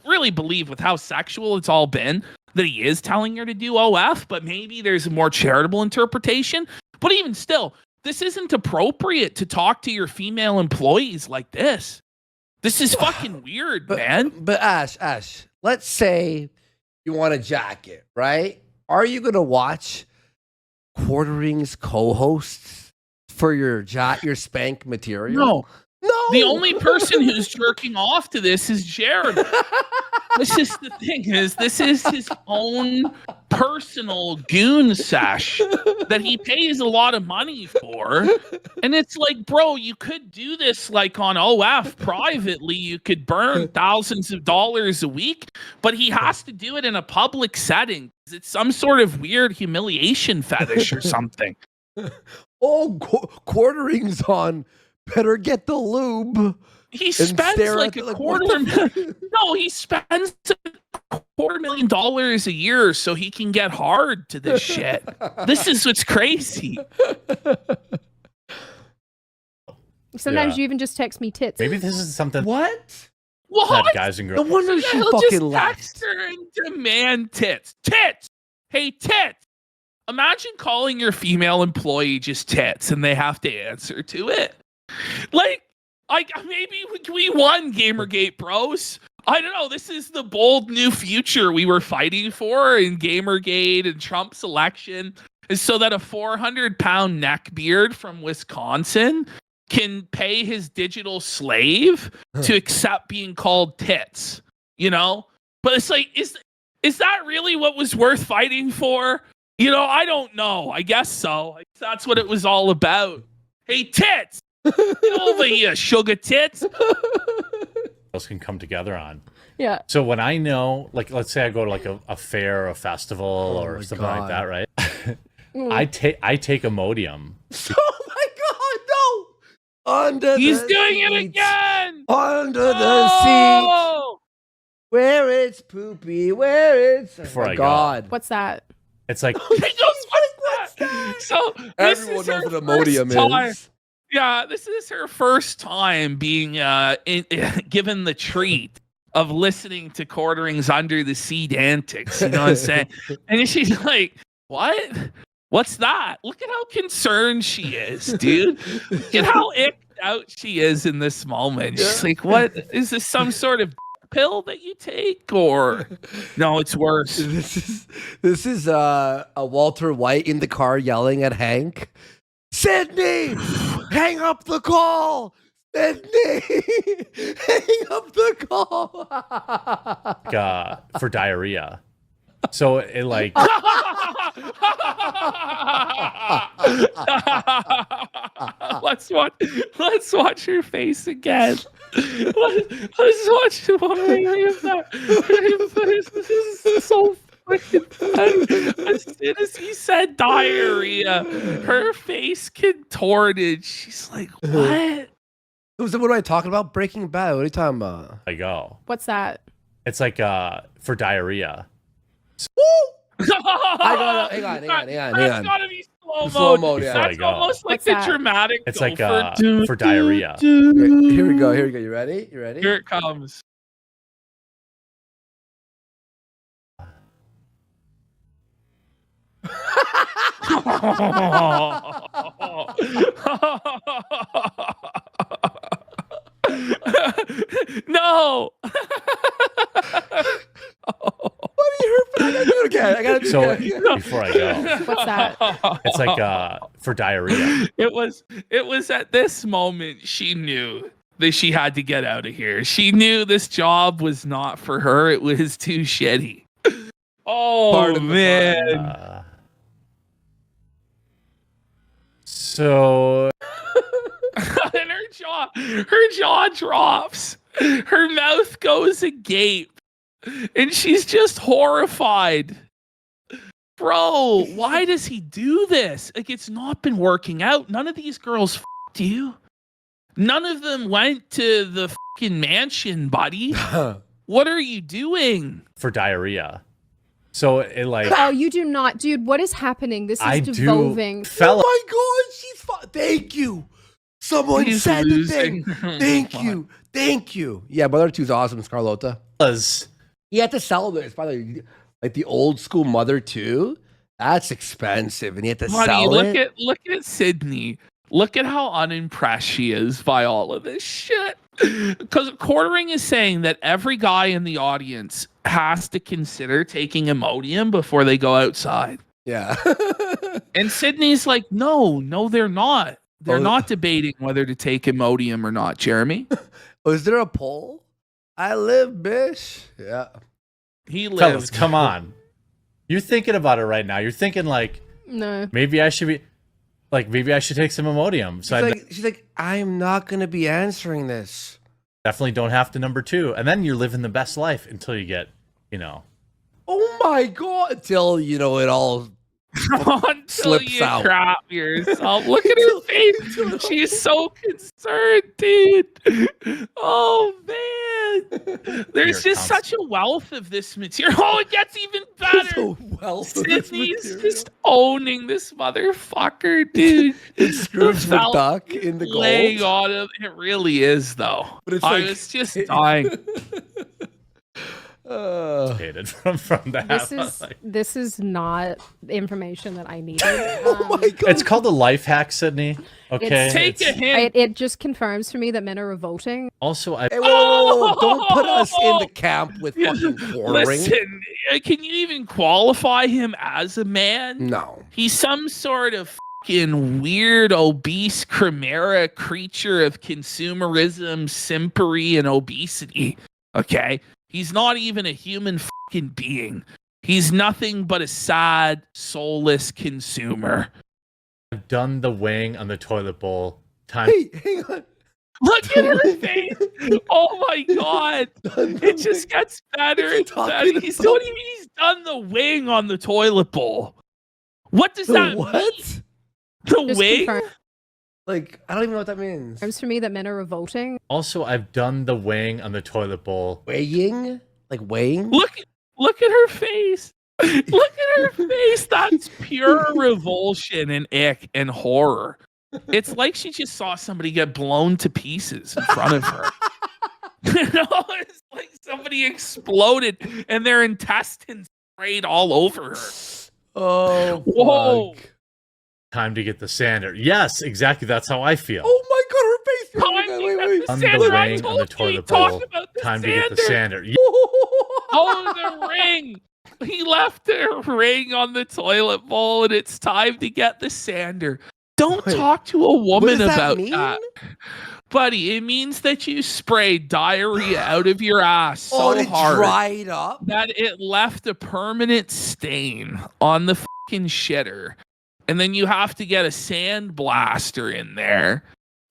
really believe with how sexual it's all been that he is telling her to do OF, but maybe there's a more charitable interpretation. But even still, this isn't appropriate to talk to your female employees like this. This is fucking weird, man. But Ash, let's say you want a jacket, right? Are you gonna watch Quartering's co-hosts for your spank material? No. The only person who's jerking off to this is Jared. This is the thing, this is his own personal goon sesh that he pays a lot of money for. And it's like, bro, you could do this like on OF privately. You could burn thousands of dollars a week, but he has to do it in a public setting. It's some sort of weird humiliation fetish or something. Oh, quartering's on. Better get the lube. He spends like a quarter. No, he spends $250,000 a year so he can get hard to this shit. This is what's crazy. Sometimes you even just text me tits. Maybe this is something What? that guys and girls. No wonder she He'll fucking just left. text her and demand tits. Tits. Hey, tits. Imagine calling your female employee just tits and they have to answer to it. Like maybe we won Gamergate, bros. I don't know. This is the bold new future we were fighting for in Gamergate and Trump's election, is so that a 400-pound neckbeard from Wisconsin can pay his digital slave to accept being called tits. You know? But it's like, is that really what was worth fighting for? You know, I don't know. I guess so. That's what it was all about. Hey, tits! Get over here, sugar tits! Those can come together on. Yeah. So when I know, like, let's say I go to like a fair, a festival, or something like that, right? I take Imodium. Oh my god, no! Under He's the doing it seats. again! Under the seats. Where it's poopy, where it's... Before oh my I go. god. What's that? It's like He goes, what's that? So this Everyone is knows her what Imodium first time. is. Yeah, this is her first time being given the treat of listening to Quartering's Under the Seat antics. You know what I'm saying? And she's like, what? What's that? Look at how concerned she is, dude. Look at how icked out she is in this moment. She's like, what? Is this some sort of pill that you take? Or no, it's worse. This is a Walter White in the car yelling at Hank. Sydney, hang up the call. Sydney, hang up the call. for diarrhea. So it like let's watch her face again. Let's watch the one of that. This is so freaking funny. As soon as he said diarrhea, her face contorted. She's like, what? What am I talking about? Breaking Bad. What are you talking about? I go. What's that? It's like for diarrhea. Woo! Hang on. That's gotta be slow Slow mode. mode, yeah. That's almost like What's the that? dramatic. It's like gopher. for diarrhea. Here we go. You ready? Here it comes. No. I gotta do So it. before I go, What's that? it's like for diarrhea. It was at this moment she knew that she had to get out of here. She knew this job was not for her. It was too shitty. Oh Pardon the man. So And her jaw drops. Her mouth goes agape. And she's just horrified. Bro, why does he do this? Like, it's not been working out. None of these girls f***ed you. None of them went to the fucking mansion, buddy. What are you doing? for diarrhea. So it like Oh, you do not, dude. What is happening? This is I devolving. do fella. Oh my god, she's fine. Thank you. Someone He's said the losing thing. her Thank mind. you. Thank you. Yeah, Brother Two's awesome, Scarlota. He had to sell this. By the way, like the old school Mother 2, that's expensive, and he had to Buddy, sell it. look at Sydney. Look at how unimpressed she is by all of this shit. Because Quartering is saying that every guy in the audience has to consider taking Imodium before they go outside. Yeah. And Sydney's like, no, they're not. They're Oh. not debating whether to take Imodium or not, Jeremy. Was there a poll? I live, bitch. Yeah. He Fellas, lives. come on. You're thinking about it right now. You're thinking like, No. maybe I should take some Imodium. So She's like, I'm not going to be answering this. definitely don't have to number 2. And then you're living the best life until you get, Oh my God. Until, it all Until slips you out. crap yourself. Look at her face. She's so concerned, dude. Oh man. There's just such a wealth of this material. Oh, it gets even better. Sydney's just owning this motherfucker, dude. It's Scrooge McDuck in the laying gold. on him. It really is, though. But it's I like- was just dying. hated from that. This is not information that I needed. Oh my God. It's called a life hack, Sydney. Okay. Take a hint. It just confirms for me that men are revolting. Also, Hey, whoa, don't put us in the camp with fucking quartering. Listen, can you even qualify him as a man? No. He's some sort of fucking weird, obese chimera creature of consumerism, simpery, and obesity. Okay? He's not even a human fucking being. He's nothing but a sad, soulless consumer. I've done the wing on the toilet bowl. Time. Hey, hang on. Look at her face. Oh my God. It just gets better and better. He's done the wing on the toilet bowl. What does that mean? What? The Just wing? confirms Like, I don't even know what that means. for me that men are revolting. Also, I've done the wing on the toilet bowl. Weighing? Like weighing? Look at her face. Look at her face. That's pure revulsion and ick and horror. It's like she just saw somebody get blown to pieces in front of her. It's like somebody exploded and their intestines sprayed all over her. Oh, Whoa. fuck. Time to get the sander. Yes, exactly. That's how I feel. Oh my God, her face. Time to get the On sander. the I ring, on told the you toilet he talked bowl. about the Time to sander. get the sander. Oh, the ring. He left a ring on the toilet bowl, and it's time to get the sander. Don't Wait, talk to a woman does that about mean? that. Buddy, it means that you sprayed diarrhea out of your ass so it hard dried up? that it left a permanent stain on the fucking shitter. And then you have to get a sand blaster in there.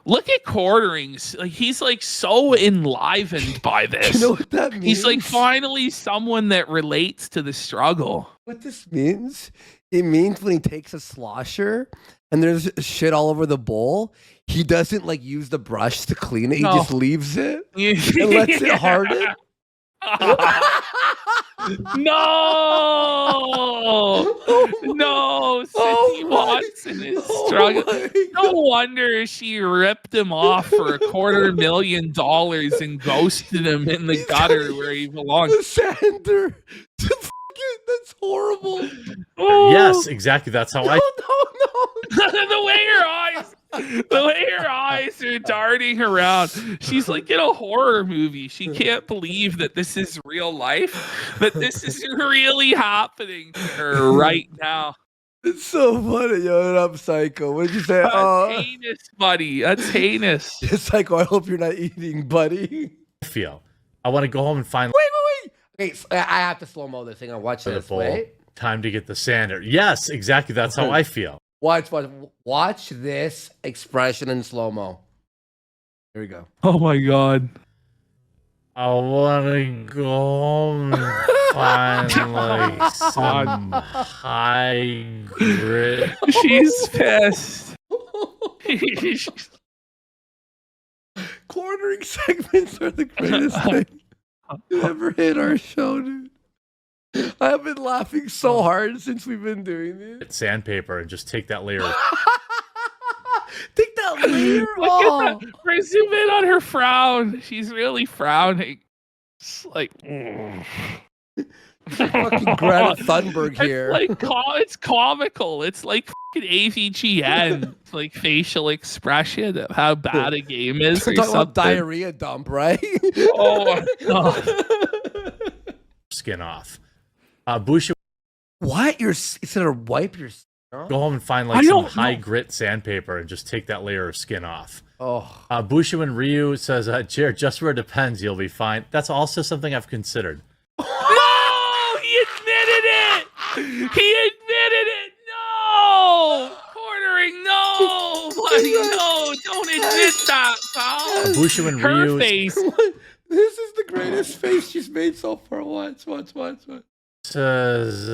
Look at Quarterings. Like, he's like so enlivened by this. You know what that means? He's like finally someone that relates to the struggle. What this means? It means when he takes a slosher and there's shit all over the bowl, he doesn't like use the brush to clean it. No. He just leaves it and lets it harden. No, Cindy Watson is struggling. No wonder she ripped him off for $250,000 and ghosted him in the gutter where he belongs. The sander. That's horrible. Oh. Yes, exactly. That's how I. The way her eyes are darting around. She's like in a horror movie. She can't believe that this is real life, that this is really happening to her right now. It's so funny, yo. I'm psycho. What did you say? That's heinous, buddy. That's heinous. Psycho, I hope you're not eating, buddy. feel. I want to go home and find. Wait. Okay, so I have to slow-mo this thing. I'll watch the this. bowl. Wait. Time to get the sander. Yes, exactly. That's how I feel. Watch this expression in slow-mo. Here we go. Oh my God. I want to go home and find like some high grit. She's pissed. Quartering segments are the greatest thing that ever hit our show, dude. I have been laughing so hard since we've been doing this. Get sandpaper and just take that layer. Take that layer Look off. at that. We're zoom in on her frown. She's really frowning. It's like Fucking Greta Thunberg here. It's like it's comical. It's like fucking AVGN. It's like facial expression of how bad a game is. We're Or talking about something. diarrhea dump, right? Oh my God. Skin off. Busha, What? You're instead of wipe your. go home and find I like some don't high know. grit sandpaper and just take that layer of skin off. Oh, Bushu and Ryu says, Jared, just where it depends, you'll be fine. That's also something I've considered. No, he admitted it. admitted it. No, quartering. No, buddy. No, don't admit that, pal. Bushu and Her Ryu. face. This is the greatest face she's made so far. Watch. Says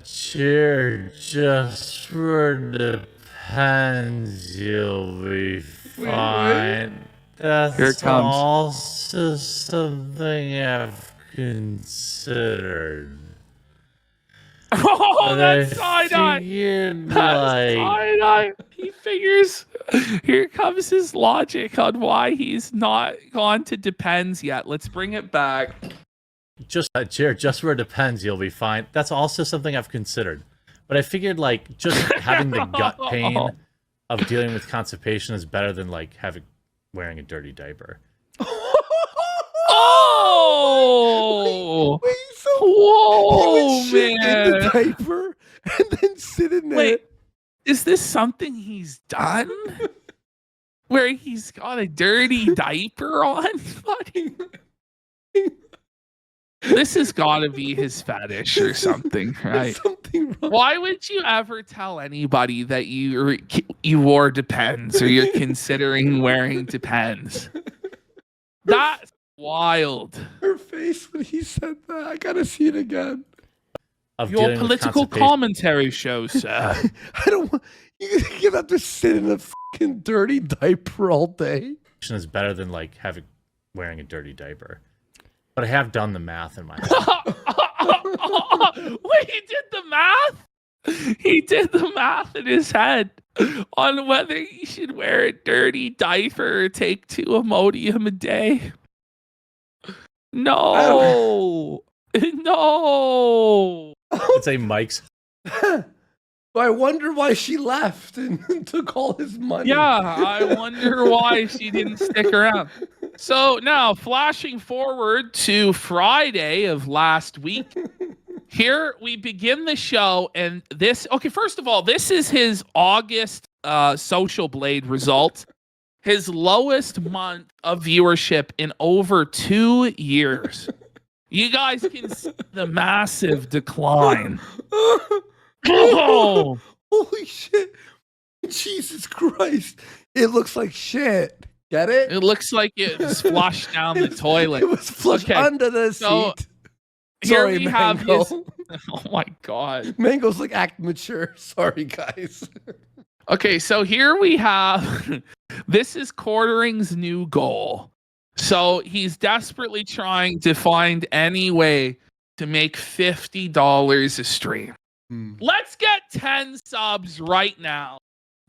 cheer just for depends. You'll be fine. That's Here it comes. also something I've considered. Oh, But that's I side-eye. figured, That's like, side-eye. He figures. Here comes his logic on why he's not gone to Depends yet. Let's bring it back. just cheer just where it depends. You'll be fine. That's also something I've considered. But I figured like just having the gut pain of dealing with constipation is better than like wearing a dirty diaper. Oh! Wait, so Whoa, he would shit in the man! diaper and then sit in there. Wait, is this something he's done? Where he's got a dirty diaper on, buddy? This has got to be his fetish or something, right? There's something wrong. Why would you ever tell anybody that you wore Depends or you're considering wearing Depends? That's wild. Her face when he said that. I gotta see it again. Of Your dealing with political constipation. commentary show, sir. I don't want you have to sit in a fucking dirty diaper all day. Is better than like wearing a dirty diaper. But I have done the math in my head. Wait, he did the math? He did the math in his head on whether he should wear a dirty diaper or take 2 Imodium a day. No. No. It's a Mike's. I wonder why she left and took all his money. Yeah, I wonder why she didn't stick around. So now, flashing forward to Friday of last week, here we begin the show, and first of all, this is his August Social Blade result, his lowest month of viewership in over 2 years. You guys can see the massive decline. Oh, Holy shit. Jesus Christ. It looks like shit. Get it? it looks like it was flushed down the toilet. It was flushed Okay, under the so seat. Here Sorry, we have Mango. his. Oh my god. Mango's like act mature. Sorry, guys. Okay, so here we have. This is Quartering's new goal. So he's desperately trying to find any way to make $50 a stream. Let's get 10 subs right now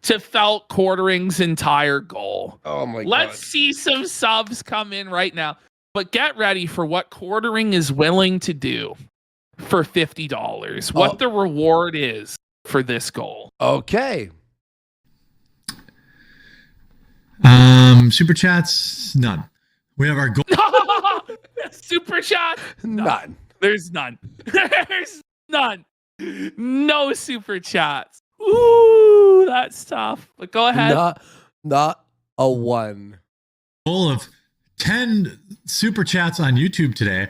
to Felt Quartering's entire goal. Oh my god. Let's see some subs come in right now. But get ready for what Quartering is willing to do for $50. What the reward is for this goal. Okay. Super chats, none. We have our goal. Super chat? None. There's none. There's none. No super chats. Ooh, that's tough. But go ahead. Not a one. Goal of 10 super chats on YouTube today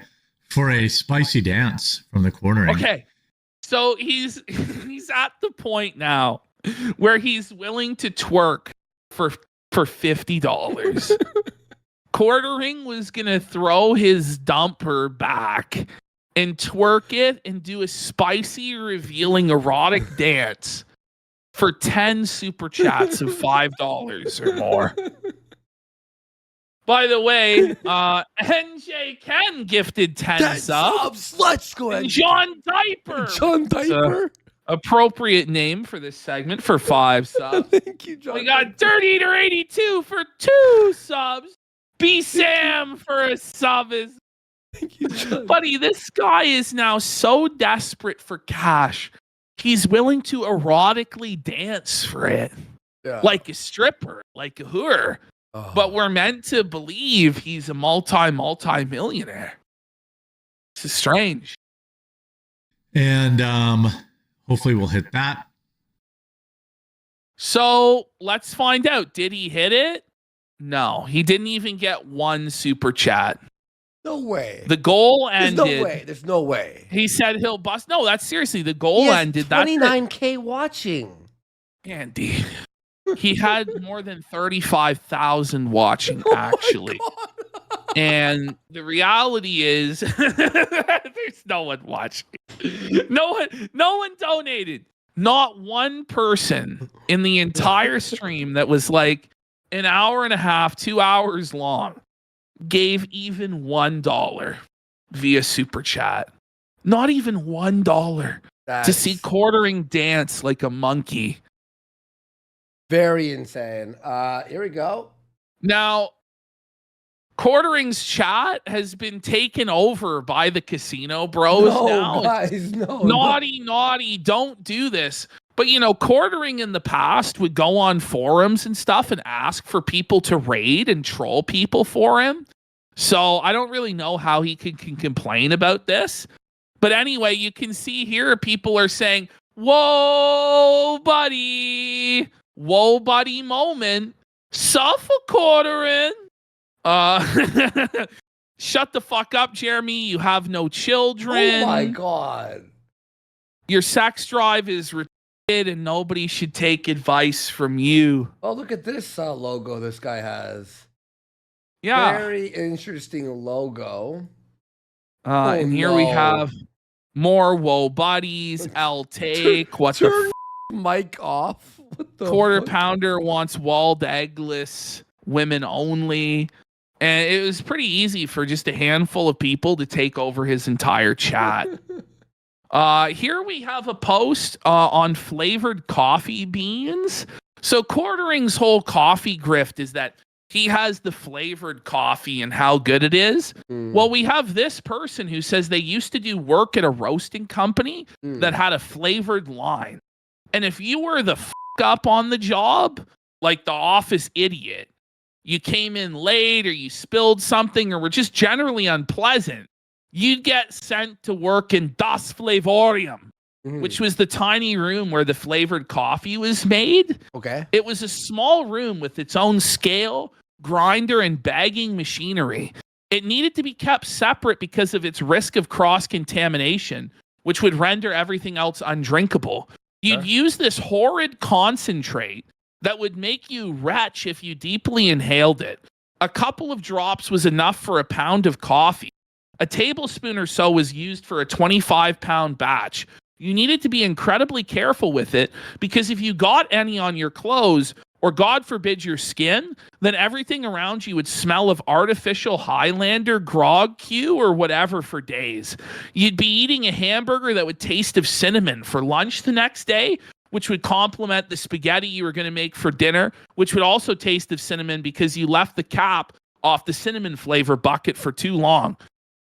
for a spicy dance from the Quartering. Okay. So he's at the point now where he's willing to twerk for $50. Quartering was gonna throw his dumper back and twerk it and do a spicy, revealing erotic dance for 10 super chats of $5 or more. By the way, NJ Ken gifted 10 subs. Let's go ahead. And John Diaper. John Diaper. Appropriate name for this segment for 5 subs. Thank you, John. We got Dirty Eater 82 for 2 subs. B Sam for a sub. Thank you, John. Buddy, this guy is now so desperate for cash. He's willing to erotically dance for it. Yeah. Like a stripper, like a whore. Oh. But we're meant to believe he's a multi-millionaire. This is strange. And hopefully we'll hit that. So let's find out. Did he hit it? No, he didn't even get 1 super chat. No way. The goal There's ended. no way. There's no way. He said he'll bust. No, that's seriously. The goal He has ended. 29K watching. Andy. He had more than 35,000 watching, actually. And the reality is, there's no one watching. No one donated. Not one person in the entire stream that was like an hour and a half, 2 hours long, gave even $1 via super chat. Not even $1 to see Quartering dance like a monkey. Very insane. Here we go. Now, Quartering's chat has been taken over by the casino bros now. Guys, Naughty, don't do this. But, Quartering in the past would go on forums and stuff and ask for people to raid and troll people for him. So I don't really know how he can complain about this. But anyway, you can see here people are saying, whoa, buddy. Whoa, buddy moment. Suffer Quartering. Shut the fuck up, Jeremy. You have no children. Oh my God. Your sex drive is retarded and nobody should take advice from you. Oh, look at this logo this guy has. Yeah. Very interesting logo. And here we have more whoa buddies. I'll take what the mic off. What the Quarter Pounder wants walled eggless women only. And it was pretty easy for just a handful of people to take over his entire chat. Here we have a post on flavored coffee beans. So Quartering's whole coffee grift is that he has the flavored coffee and how good it is. Well, we have this person who says they used to do work at a roasting company that had a flavored line. And if you were the up on the job, like the office idiot, you came in late or you spilled something or were just generally unpleasant, you'd get sent to work in Das Flavorium, which was the tiny room where the flavored coffee was made. Okay. It was a small room with its own scale, grinder, and bagging machinery. It needed to be kept separate because of its risk of cross-contamination, which would render everything else undrinkable. You'd use this horrid concentrate that would make you retch if you deeply inhaled it. A couple of drops was enough for a pound of coffee. A tablespoon or so was used for a 25-pound batch. You needed to be incredibly careful with it because if you got any on your clothes, or God forbid your skin, then everything around you would smell of artificial Highlander grog Q or whatever for days. You'd be eating a hamburger that would taste of cinnamon for lunch the next day, which would complement the spaghetti you were going to make for dinner, which would also taste of cinnamon because you left the cap off the cinnamon flavor bucket for too long.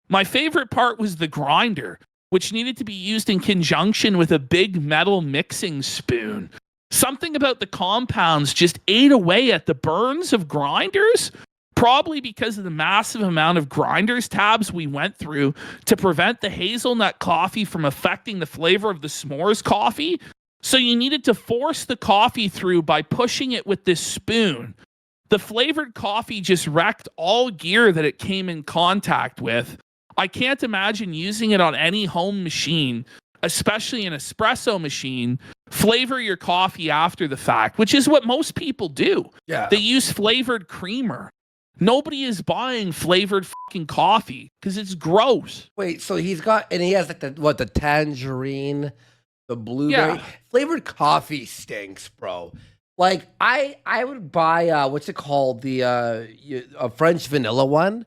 My favorite part was the grinder, which needed to be used in conjunction with a big metal mixing spoon. Something about the compounds just ate away at the burns of grinders, probably because of the massive amount of grinders tabs we went through to prevent the hazelnut coffee from affecting the flavor of the s'mores coffee. So you needed to force the coffee through by pushing it with this spoon. The flavored coffee just wrecked all gear that it came in contact with. I can't imagine using it on any home machine, especially an espresso machine. Flavor your coffee after the fact, which is what most people do. Yeah. They use flavored creamer. Nobody is buying flavored fucking coffee because it's gross. Wait, so he has like the tangerine, the blueberry flavored coffee stinks, bro. Like I would buy what's it called, the a French vanilla one.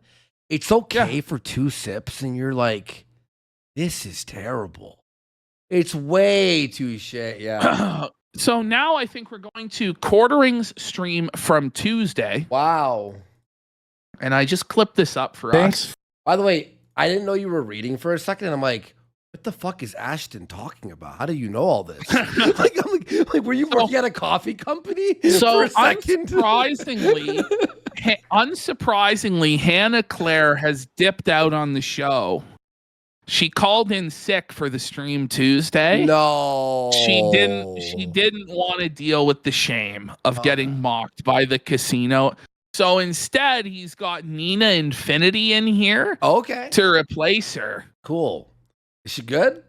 It's okay for 2 sips, and you're like, this is terrible. It's way too shit. Yeah. So now I think we're going to Quartering's stream from Tuesday. Wow. And I just clipped this up for us. By the way, I didn't know you were reading for a second. And I'm like, what the fuck is Ashton talking about? How do you know all this? like, were you working at a coffee company so for a second? Unsurprisingly, Hannah Claire has dipped out on the show. She called in sick for the stream Tuesday. No. She didn't want to deal with the shame of getting mocked by the casino. So instead, he's got Nina Infinity in here Okay. to replace her. Cool. Is she good?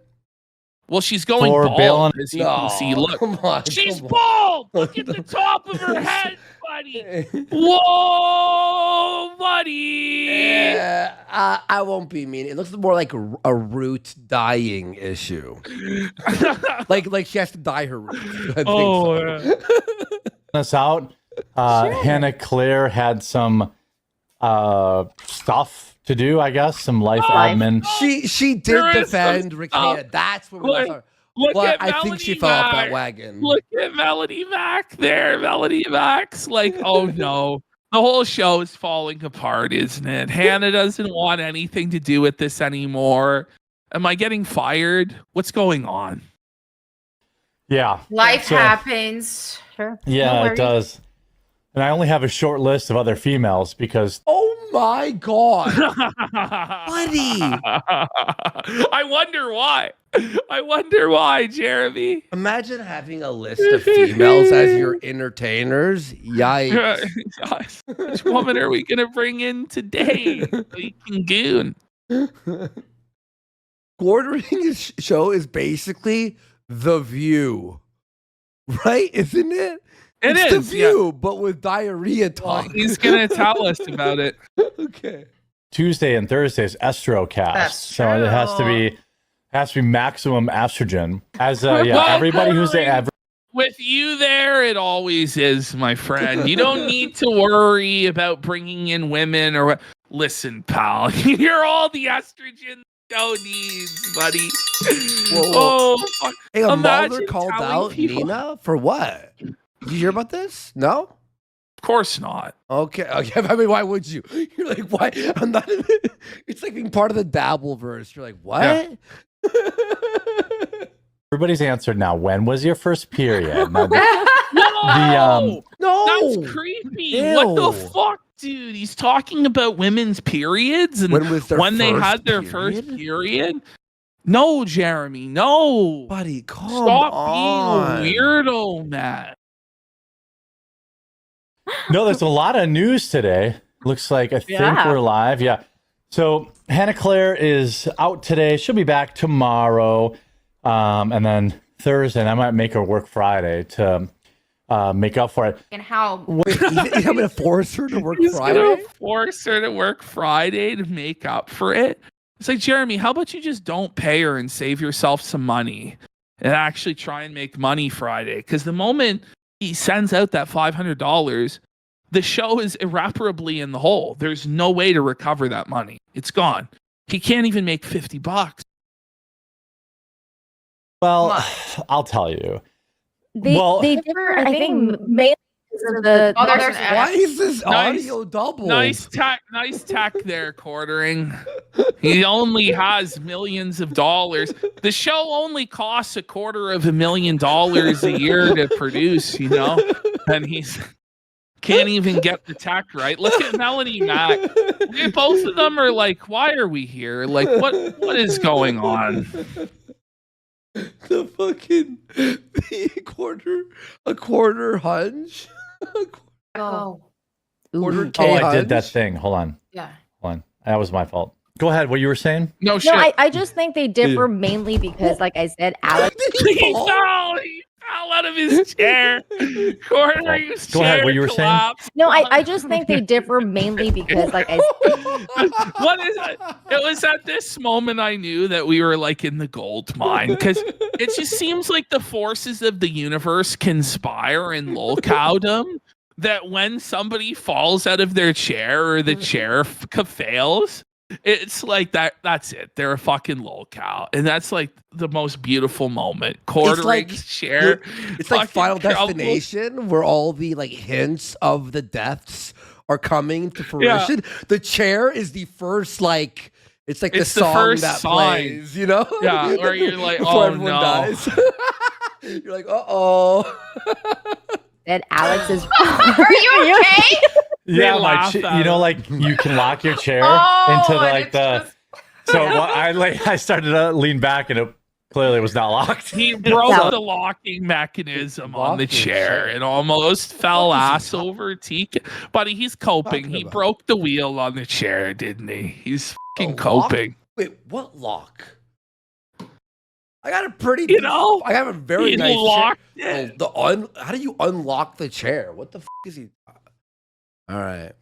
Well, she's going For bald, Balin- as you can see. Look, come on. she's come on. bald. Look at the top of her head, buddy. Whoa, buddy. I won't be mean. It looks more like a root dying issue. like she has to dye her roots. I think so. Us out. Hannah Claire had some stuff to do, I guess, some life admin. She did defend Ricada. That's what we left. Look at I think she fell off that Mac. wagon. Look at Melody Mac there. Melody Mac's like, oh no. The whole show is falling apart, isn't it? Hannah doesn't want anything to do with this anymore. Am I getting fired? What's going on? Yeah. Life happens. Sure. Yeah, it does. And I only have a short list of other females because. Oh my God. Buddy. I wonder why. I wonder why, Jeremy. Imagine having a list of females as your entertainers. Yikes. Which woman are we going to bring in today? Leaking goon. Quartering show is basically The View. Right? Isn't it? It's The View, but with diarrhea talk. Well, he's going to tell us about it. Okay. Tuesday and Thursdays Estrocast. That's so it has to be maximum estrogen. As everybody who's with you there, it always is, my friend. You don't need to worry about bringing in women or listen, pal. You're all the estrogen show needs, buddy. Whoa. Oh, fuck. Hey, a Imagine mother called telling out people- Nina for what? Did you hear about this? No? Of course not. Okay. I mean, why would you? You're like, why? I'm not. It's like being part of the Dabbleverse. You're like, what? Yeah. everybody's answered now. When was your first period? Now, No, No, that's creepy. Ew. What the fuck, dude? He's talking about women's periods and when was their they first had their period? first period. No, Jeremy, no. Buddy, come Stop on. being a weirdo, man. No, there's a lot of news today. Looks like I think we're live. Yeah. So Hannah Claire is out today. She'll be back tomorrow. And then Thursday, and I might make her work Friday to make up for it. And how? Wait, I'm going to force her to work He's Friday? gonna force her to work Friday to make up for it. It's like, Jeremy, how about you just don't pay her and save yourself some money and actually try and make money Friday? Because the moment he sends out that $500, the show is irreparably in the hole. There's no way to recover that money. It's gone. He can't even make $50. Well, I'll tell you. They differ, I think, mainly because of the. Oh, there's Why is this Nice- audio double? Nice tack there, quartering. He only has millions of dollars. The show only costs $250,000 a year to produce, you know, and he's can't even get the tech right. Look at Melanie Mac. Both of them are like, why are we here? Like, what is going on? The fucking a quarter hunch. Oh, Quarter K Oh, I hunch. did that thing. Hold on. yeah. Hold on. That was my fault. Go ahead. What you were saying? No shit. No, I just think they differ mainly because, like I said, Alex. He fell out of his chair. Quartering's Go ahead, chair what you were saying? collapsed. No, I just think they differ mainly because, like I said, What is it? It was at this moment I knew that we were like in the gold mine because it just seems like the forces of the universe conspire in lolcowdom that when somebody falls out of their chair or the chair fails, it's like that's it. They're a fucking lolcow. And that's like the most beautiful moment. Quartering's chair. It's like Final fucking crumbles. Destination, where all the like hints of the deaths are coming to fruition. The chair is the first like. It's like It's the the song first that sign. plays, you know? Yeah, where you're like, Before oh everyone no. dies. You're like, uh-oh. that Alex is. Are you okay? Yeah, They laugh at you know, him. like you can lock your chair Oh, into and like it's the. just- So I started to lean back and it Clearly, it was not locked. He broke No. the locking mechanism on Locked the the chair chair. and almost fell What is he ass talk- over TK. Buddy, he's coping. Talking He about? broke the wheel on the chair, didn't he? He's fucking A lock? coping. Wait, what lock? I got a pretty. You know, I have a very he nice locked chair. it. How do you unlock the chair? What the is he? All right.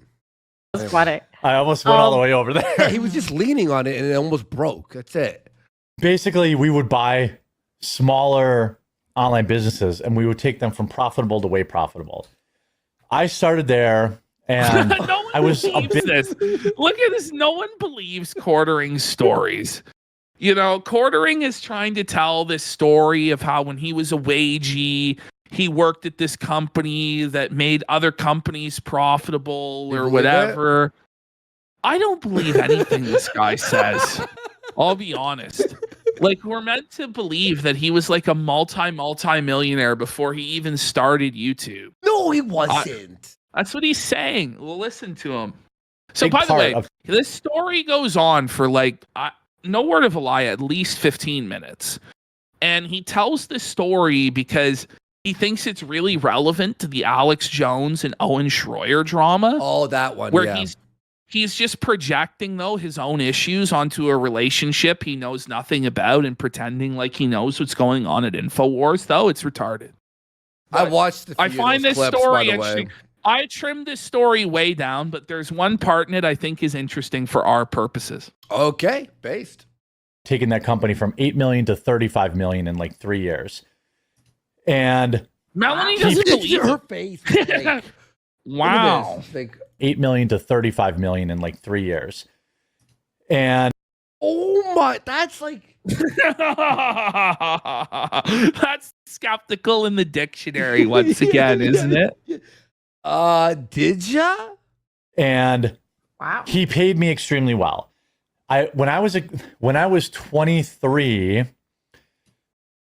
That's funny. I almost went all the way over Yeah, there. he was just leaning on it and it almost broke. That's it. Basically, we would buy smaller online businesses and we would take them from profitable to way profitable. I started there and No one I was a believes bit. this. Look at this. No one believes Quartering's stories. You know, Quartering is trying to tell this story of how when he was a wagee, he worked at this company that made other companies profitable You or believe whatever. I don't believe anything this guy says. I'll be honest. Like, we're meant to believe that he was like a multi-millionaire before he even started YouTube. No, he wasn't. That's what he's saying. Well, listen to him. So, Big by the part way, of- this story goes on for like, no word of a lie, at least 15 minutes. And he tells this story because he thinks it's really relevant to the Alex Jones and Owen Schroyer drama, Oh, that one. where yeah. he's just projecting, though, his own issues onto a relationship he knows nothing about and pretending like he knows what's going on at InfoWars, though. It's retarded. I watched the. I few of find those this clips, story by the way. actually. I trimmed this story way down, but there's one part in it I think is interesting for our purposes. Okay, based. Taking that company from 8 million to 35 million in like 3 years. And Melanie doesn't believe her it. face. is like, look at Wow. this. It's like, 8 million to 35 million in like 3 years. And oh my, that's like. That's skeptical in the dictionary once again, isn't it? Did ya? and Wow. he paid me extremely well. When I was 23,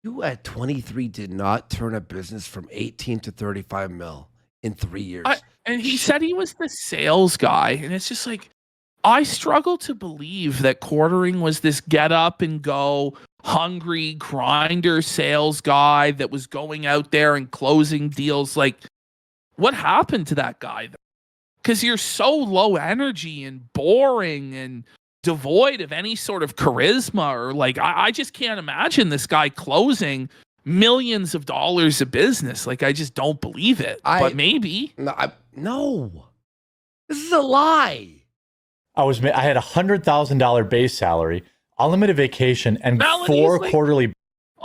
You at 23 did not turn a business from 18 to 35 mil in 3 years. And he said he was the sales guy, and it's just like, I struggle to believe that Quartering was this get up and go hungry grinder sales guy that was going out there and closing deals. Like, what happened to that guy? Because you're so low energy and boring and devoid of any sort of charisma, or like, I just can't imagine this guy closing millions of dollars of business. Like, I just don't believe it. But maybe. No. This is a lie. I had $100,000 base salary, unlimited vacation, and Melanie's 4 like- quarterly.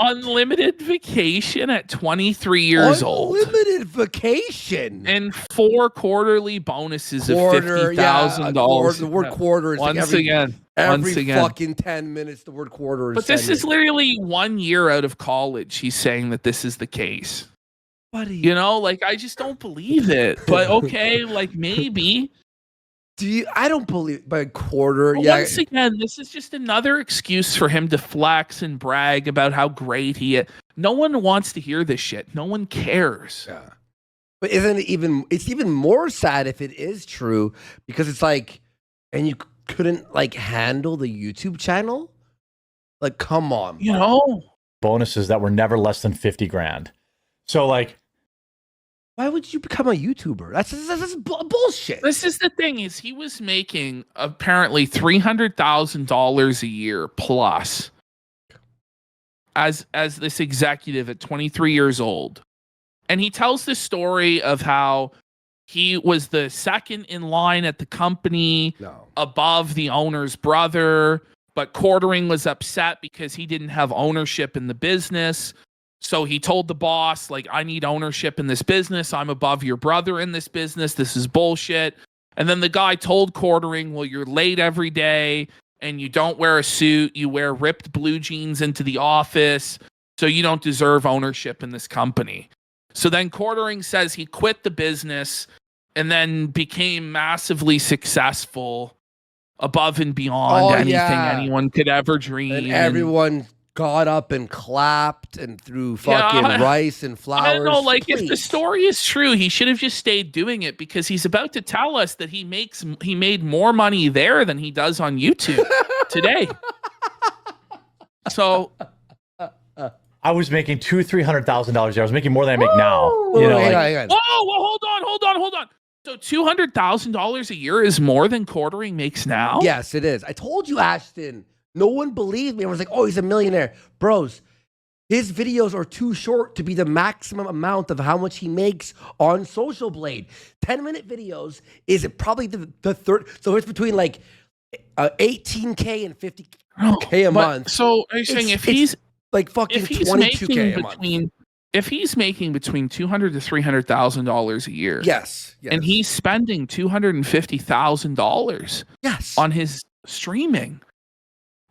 Unlimited vacation at 23 years old. Unlimited vacation. And 4 quarterly bonuses Quarter, of $50,000. the word quarter is like Once every, again. every fucking 10 minutes, the word quarter is But this 10 is literally 1 year out of college. He's saying that this is the case. Buddy. You know, like, I just don't believe it. But okay, like, maybe. I don't believe by quarter. But Yeah. once again, this is just another excuse for him to flex and brag about how great he is. No one wants to hear this shit. No one cares. Yeah. But it's even more sad if it is true, because it's like, and you couldn't like handle the YouTube channel? Like, come on. You buddy. know? Bonuses that were never less than 50 grand. So like, Why would you become a YouTuber? That's bullshit. This is the thing, is he was making apparently $300,000 a year plus as this executive at 23 years old. And he tells the story of how he was the second in line at the company, No. above the owner's brother, but Quartering was upset because he didn't have ownership in the business. So he told the boss, like, I need ownership in this business. I'm above your brother in this business. This is bullshit. And then the guy told Quartering, well, you're late every day and you don't wear a suit. You wear ripped blue jeans into the office. So you don't deserve ownership in this company. So then Quartering says he quit the business and then became massively successful, above and beyond anything anyone could ever dream. And everyone got up and clapped and threw fucking rice and flowers. I don't know, like, if the Please. story is true, he should have just stayed doing it, because he's about to tell us that he made more money there than he does on YouTube today. So I was making $200,000-$300,000 a year. I was making more than I make now. Whoa, You know, hang like, on, hang on. Whoa, hold on. So $200,000 a year is more than quartering makes now? Yes, it is. I told you, Ashton. No one believed me. I was like, oh, he's a millionaire. Bros, his videos are too short to be the maximum amount of how much he makes on Social Blade. 10-minute videos is probably the third. So it's between like 18K and 50K a month. So are you saying It's- if he's like fucking 22K a month. if he's making between $200,000 to $300,000 a year, Yes. and he's spending $250,000 yes on his streaming,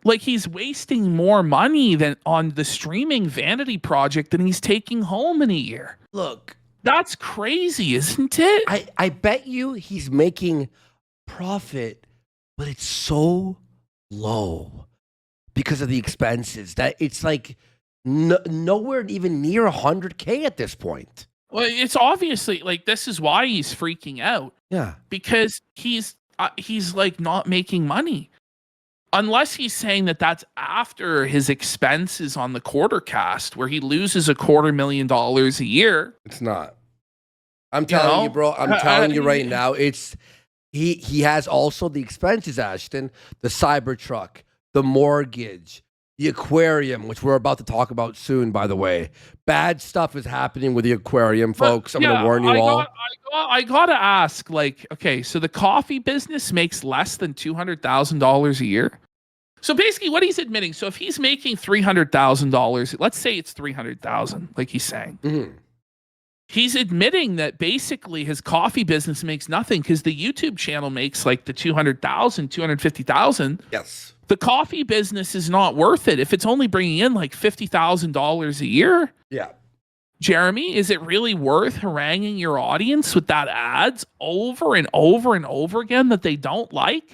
like he's wasting more money than on the streaming vanity project than he's taking home in a year. Look, That's crazy, isn't it? I bet you he's making profit, but it's so low because of the expenses that it's like nowhere even near 100K at this point. Well, it's obviously like this is why he's freaking out, Yeah. because he's like not making money. Unless he's saying that that's after his expenses on the quarter cast, where he loses $250,000 a year. It's not. I'm telling you, bro. I'm telling you right now. It's he has also the expenses, Ashton, the Cybertruck, the mortgage, the aquarium, which we're about to talk about soon, by the way. Bad stuff is happening with the aquarium, folks. I'm going to warn you all. I gotta ask, like, okay, so the coffee business makes less than $200,000 a year. So basically, what he's admitting, so if he's making $300,000, let's say it's $300,000, like he's saying, he's admitting that basically his coffee business makes nothing because the YouTube channel makes like the $200,000, $250,000. Yes. The coffee business is not worth it if it's only bringing in like $50,000 a year. Yeah. Jeremy, is it really worth haranguing your audience with that ads over and over and over again that they don't like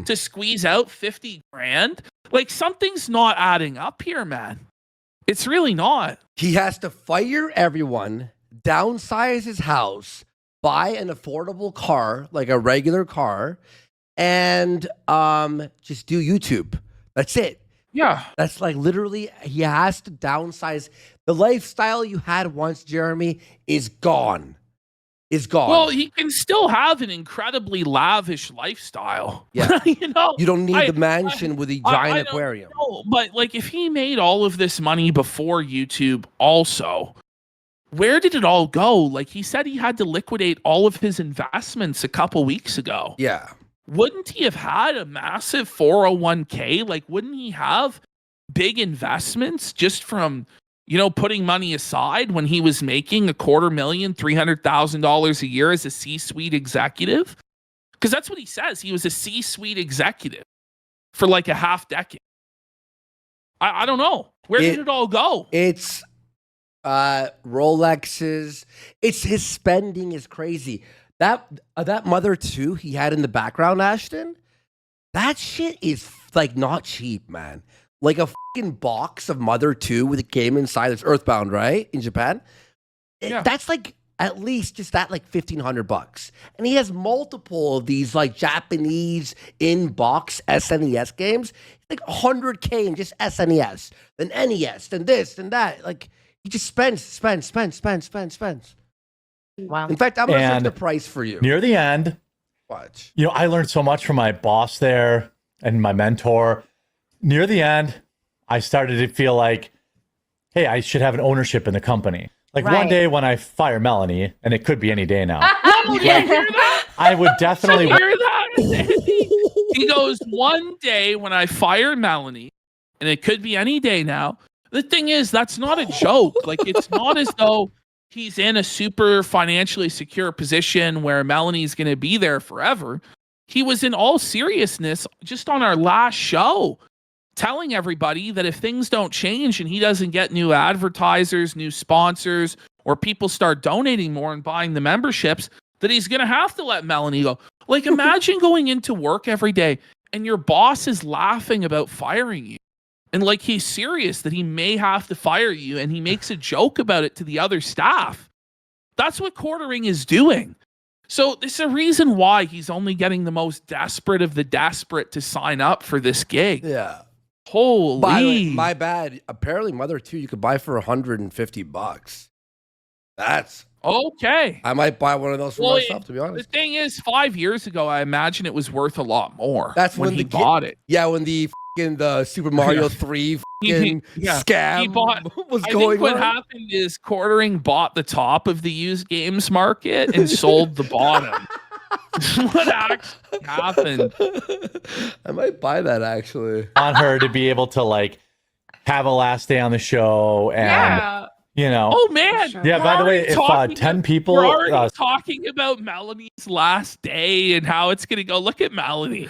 to squeeze out 50 grand? Like something's not adding up here, man. It's really not. He has to fire everyone, downsize his house, buy an affordable car, like a regular car, and just do YouTube. That's it. Yeah. That's like literally, he has to downsize. The lifestyle you had once, Jeremy, is gone. Is gone. Well, he can still have an incredibly lavish lifestyle. Yeah. You know, you don't need the mansion with the giant aquarium. No, but like if he made all of this money before YouTube also, where did it all go? Like he said he had to liquidate all of his investments a couple weeks ago. Yeah. Wouldn't he have had a massive 401k? Like, wouldn't he have big investments just from, you know, putting money aside when he was making $250,000, $300,000 a year as a C-suite executive? Because that's what he says. He was a C-suite executive for like a half decade. I don't know. Where did it all go? It's Rolexes. It's his spending is crazy. That Mother 2 he had in the background, Ashton, that shit is like not cheap, man. Like a fucking box of Mother 2 with a game inside. It's Earthbound, right? In Japan. Yeah. That's like at least just that like $1,500. And he has multiple of these like Japanese in-box SNES games. Like $100K in just SNES, then NES, then this, then that. Like he just spends. Wow. In fact, I'm going to search the price for you. Near the end, Watch. you know, I learned so much from my boss there and my mentor. Near the end, I started to feel like, hey, I should have an ownership in the company. Like one day when I fire Melanie, and it could be any day now. I would definitely hear that. He goes, one day when I fire Melanie, and it could be any day now. The thing is, that's not a joke. Like, it's not as though he's in a super financially secure position where Melanie's going to be there forever. He was in all seriousness just on our last show telling everybody that if things don't change and he doesn't get new advertisers, new sponsors, or people start donating more and buying the memberships, that he's going to have to let Melanie go. Like, imagine going into work every day and your boss is laughing about firing you. And like he's serious that he may have to fire you, and he makes a joke about it to the other staff. That's what quartering is doing. So there's a reason why he's only getting the most desperate of the desperate to sign up for this gig. Yeah. Holy. By the way, my bad. Apparently, Mother 2 you could buy for $150. That's okay. I might buy one of those for myself, to be The honest. thing is, 5 years ago, I imagine it was worth a lot more. That's when he bought it. Yeah, when the Super Mario 3 scam He bought. was I going think what on. happened is Quartering bought the top of the used games market and sold the bottom. What actually happened? I might buy that actually. On her to be able to like have a last day on the show and Yeah. you know. Oh man! Yeah. By the way, if 10 people, we're already talking about Melanie's last day and how it's gonna go. Look at Melanie.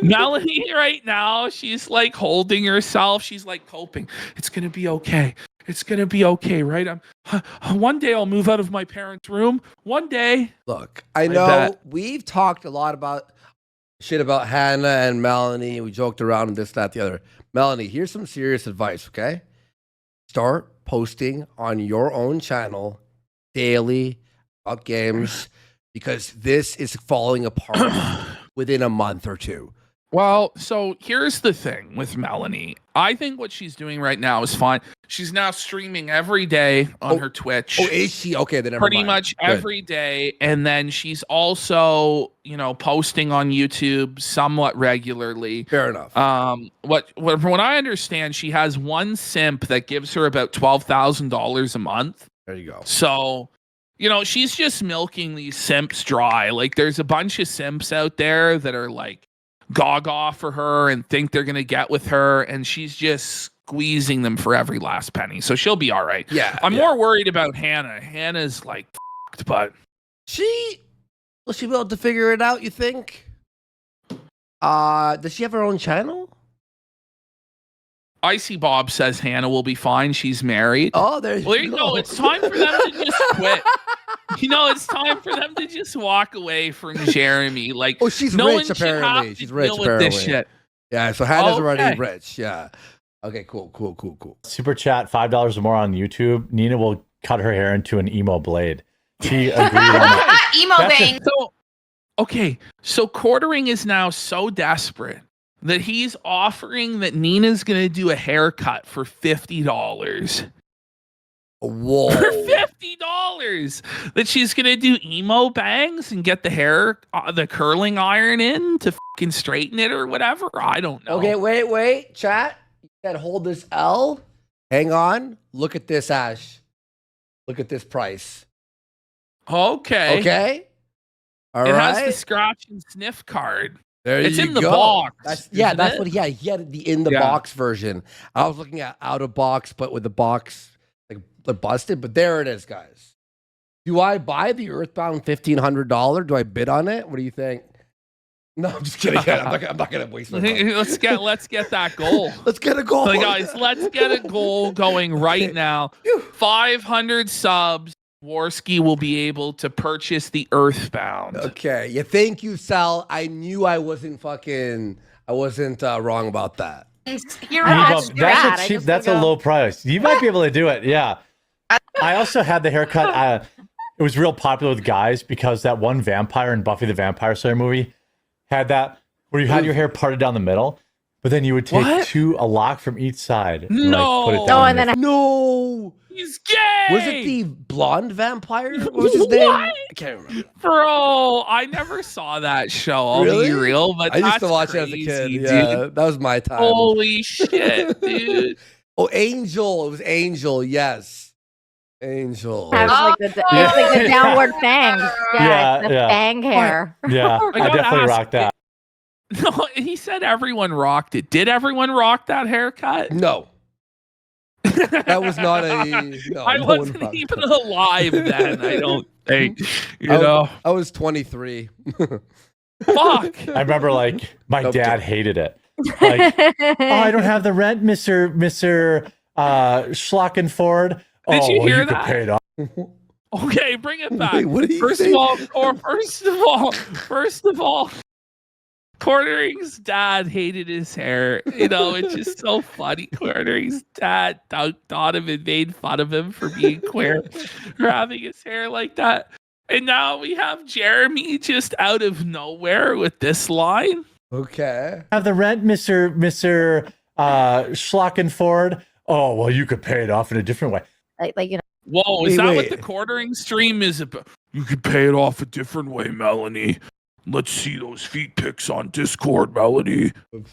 Melanie right now, she's like holding herself. She's like coping. It's gonna be okay. It's gonna be okay, right? One day I'll move out of my parents' room. One day. Look, I know we've talked a lot about shit about Hannah and Melanie. We joked around and this, that, the other. Melanie, here's some serious advice, okay? Start posting on your own channel daily about games because this is falling apart within a month or two. Well, so here's the thing with Melanie. I think what she's doing right now is fine. She's now streaming every day on her Twitch. Oh, is she? Okay, then never pretty mind. much Good. every day. And then she's also, posting on YouTube somewhat regularly. Fair enough. From what I understand, she has one simp that gives her about $12,000 a month. There you go. So, she's just milking these simps dry. Like, there's a bunch of simps out there that are like gaga for her and think they're gonna get with her, and she's just squeezing them for every last penny. So she'll be all right. Yeah. I'm more worried about Hannah. Hannah's like f***ed, but will she be able to figure it out, you think? Does she have her own channel? Icy Bob says Hannah will be fine. She's married. Oh, there you go. It's time for them to just quit. It's time for them to just walk away from Jeremy. Like, oh, she's no rich one should have apparently. to She's rich deal with apparently. this shit. Yeah, so Hannah's Okay. already rich. Yeah. Okay, cool. Super chat $5 or more on YouTube. Nina will cut her hair into an emo blade. She agreed on that. Emo bang. So Quartering is now so desperate that he's offering that Nina's gonna do a haircut for $50. Whoa. For $50 that she's gonna do emo bangs and get the hair, the curling iron in to fucking straighten it or whatever. I don't know. Okay, wait, chat. You said hold this L. Hang on. Look at this, Ash. Look at this price. Okay. Okay. All it right. has the scratch and sniff card. There It's you in the go. box. That's isn't what it? he had the in the box version. I was looking at out of box, but with the box like busted. But there it is, guys. Do I buy the Earthbound $1,500? Do I bid on it? What do you think? No, I'm just kidding. I'm not gonna waste my time. let's get that goal. Let's get a goal. So guys, let's get a goal going right now. 500 subs. Warski will be able to purchase the Earthbound. Okay. Yeah, thank you, Sal. I knew I wasn't wrong about that. That's a low price. You might be able to do it. Yeah. I also had the haircut. It was real popular with guys because that one vampire in Buffy the Vampire Slayer movie had that where you had your hair parted down the middle, but then you would take a lock from each side. And, No. put it down No. He's gay. Was it the blonde vampire? What was his name? I can't remember. Bro, I never saw that show. I'll be real, but I used to that's watch crazy, it as a kid. dude. Yeah, that was my time. Holy shit, dude. Oh, Angel. It was Angel. Yes. Angel. It was like the downward fangs. Yeah, the yeah. fang hair. Yeah, I gotta definitely ask, rocked that. No, he said everyone rocked it. Did everyone rock that haircut? No. That was not a. No, I no one wasn't rocked even that. alive then. I don't think. You know. I was 23. Fuck. I remember my dad hated it. Like, oh, I don't have the rent, Mr. Schlockenford. Did you hear could that? pay it off. Okay, bring it back. Wait, what did he First say? of all, Quartering's dad hated his hair. It's just so funny. Quartering's dad dunked on him and made fun of him for being queer, for having his hair like that. And now we have Jeremy just out of nowhere with this line. Okay. Have the rent, Mr. Schlockenford. Oh, well, you could pay it off in a different way. Like you know. Whoa, is Wait, that wait. what the quartering stream is about? You could pay it off a different way, Melanie. Let's see those feet pics on Discord, Melanie. Oops.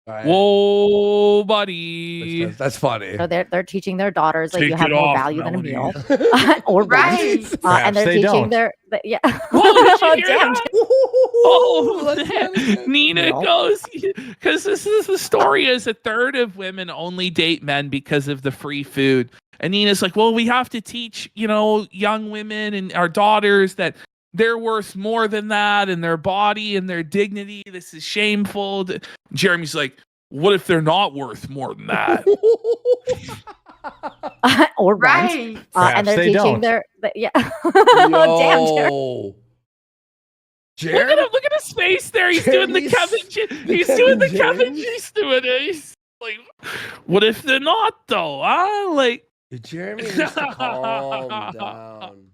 All right. Whoa, buddy. That's funny. So they're teaching their daughters like Take you have it more off, value Melanie. than a meal, or rent. Right. And Perhaps they're they teaching don't. their yeah. Whoa, did you hear Damn. that? Oh, Let's go. Nina No. goes, because this is the story is a third of women only date men because of the free food. And Nina's like, well, we have to teach, young women and our daughters that they're worth more than that and their body and their dignity. This is shameful. Jeremy's like, what if they're not worth more than that? or rent. Right. And they're they teaching don't. their yeah. Damn, Jared. Yo. Look Jared? at him! Look at his face there. He's doing the Jeremy's- Kevin. He's doing the Kevin. James? He's doing it. He's like, what if they're not though? Like, Jeremy needs to calm down.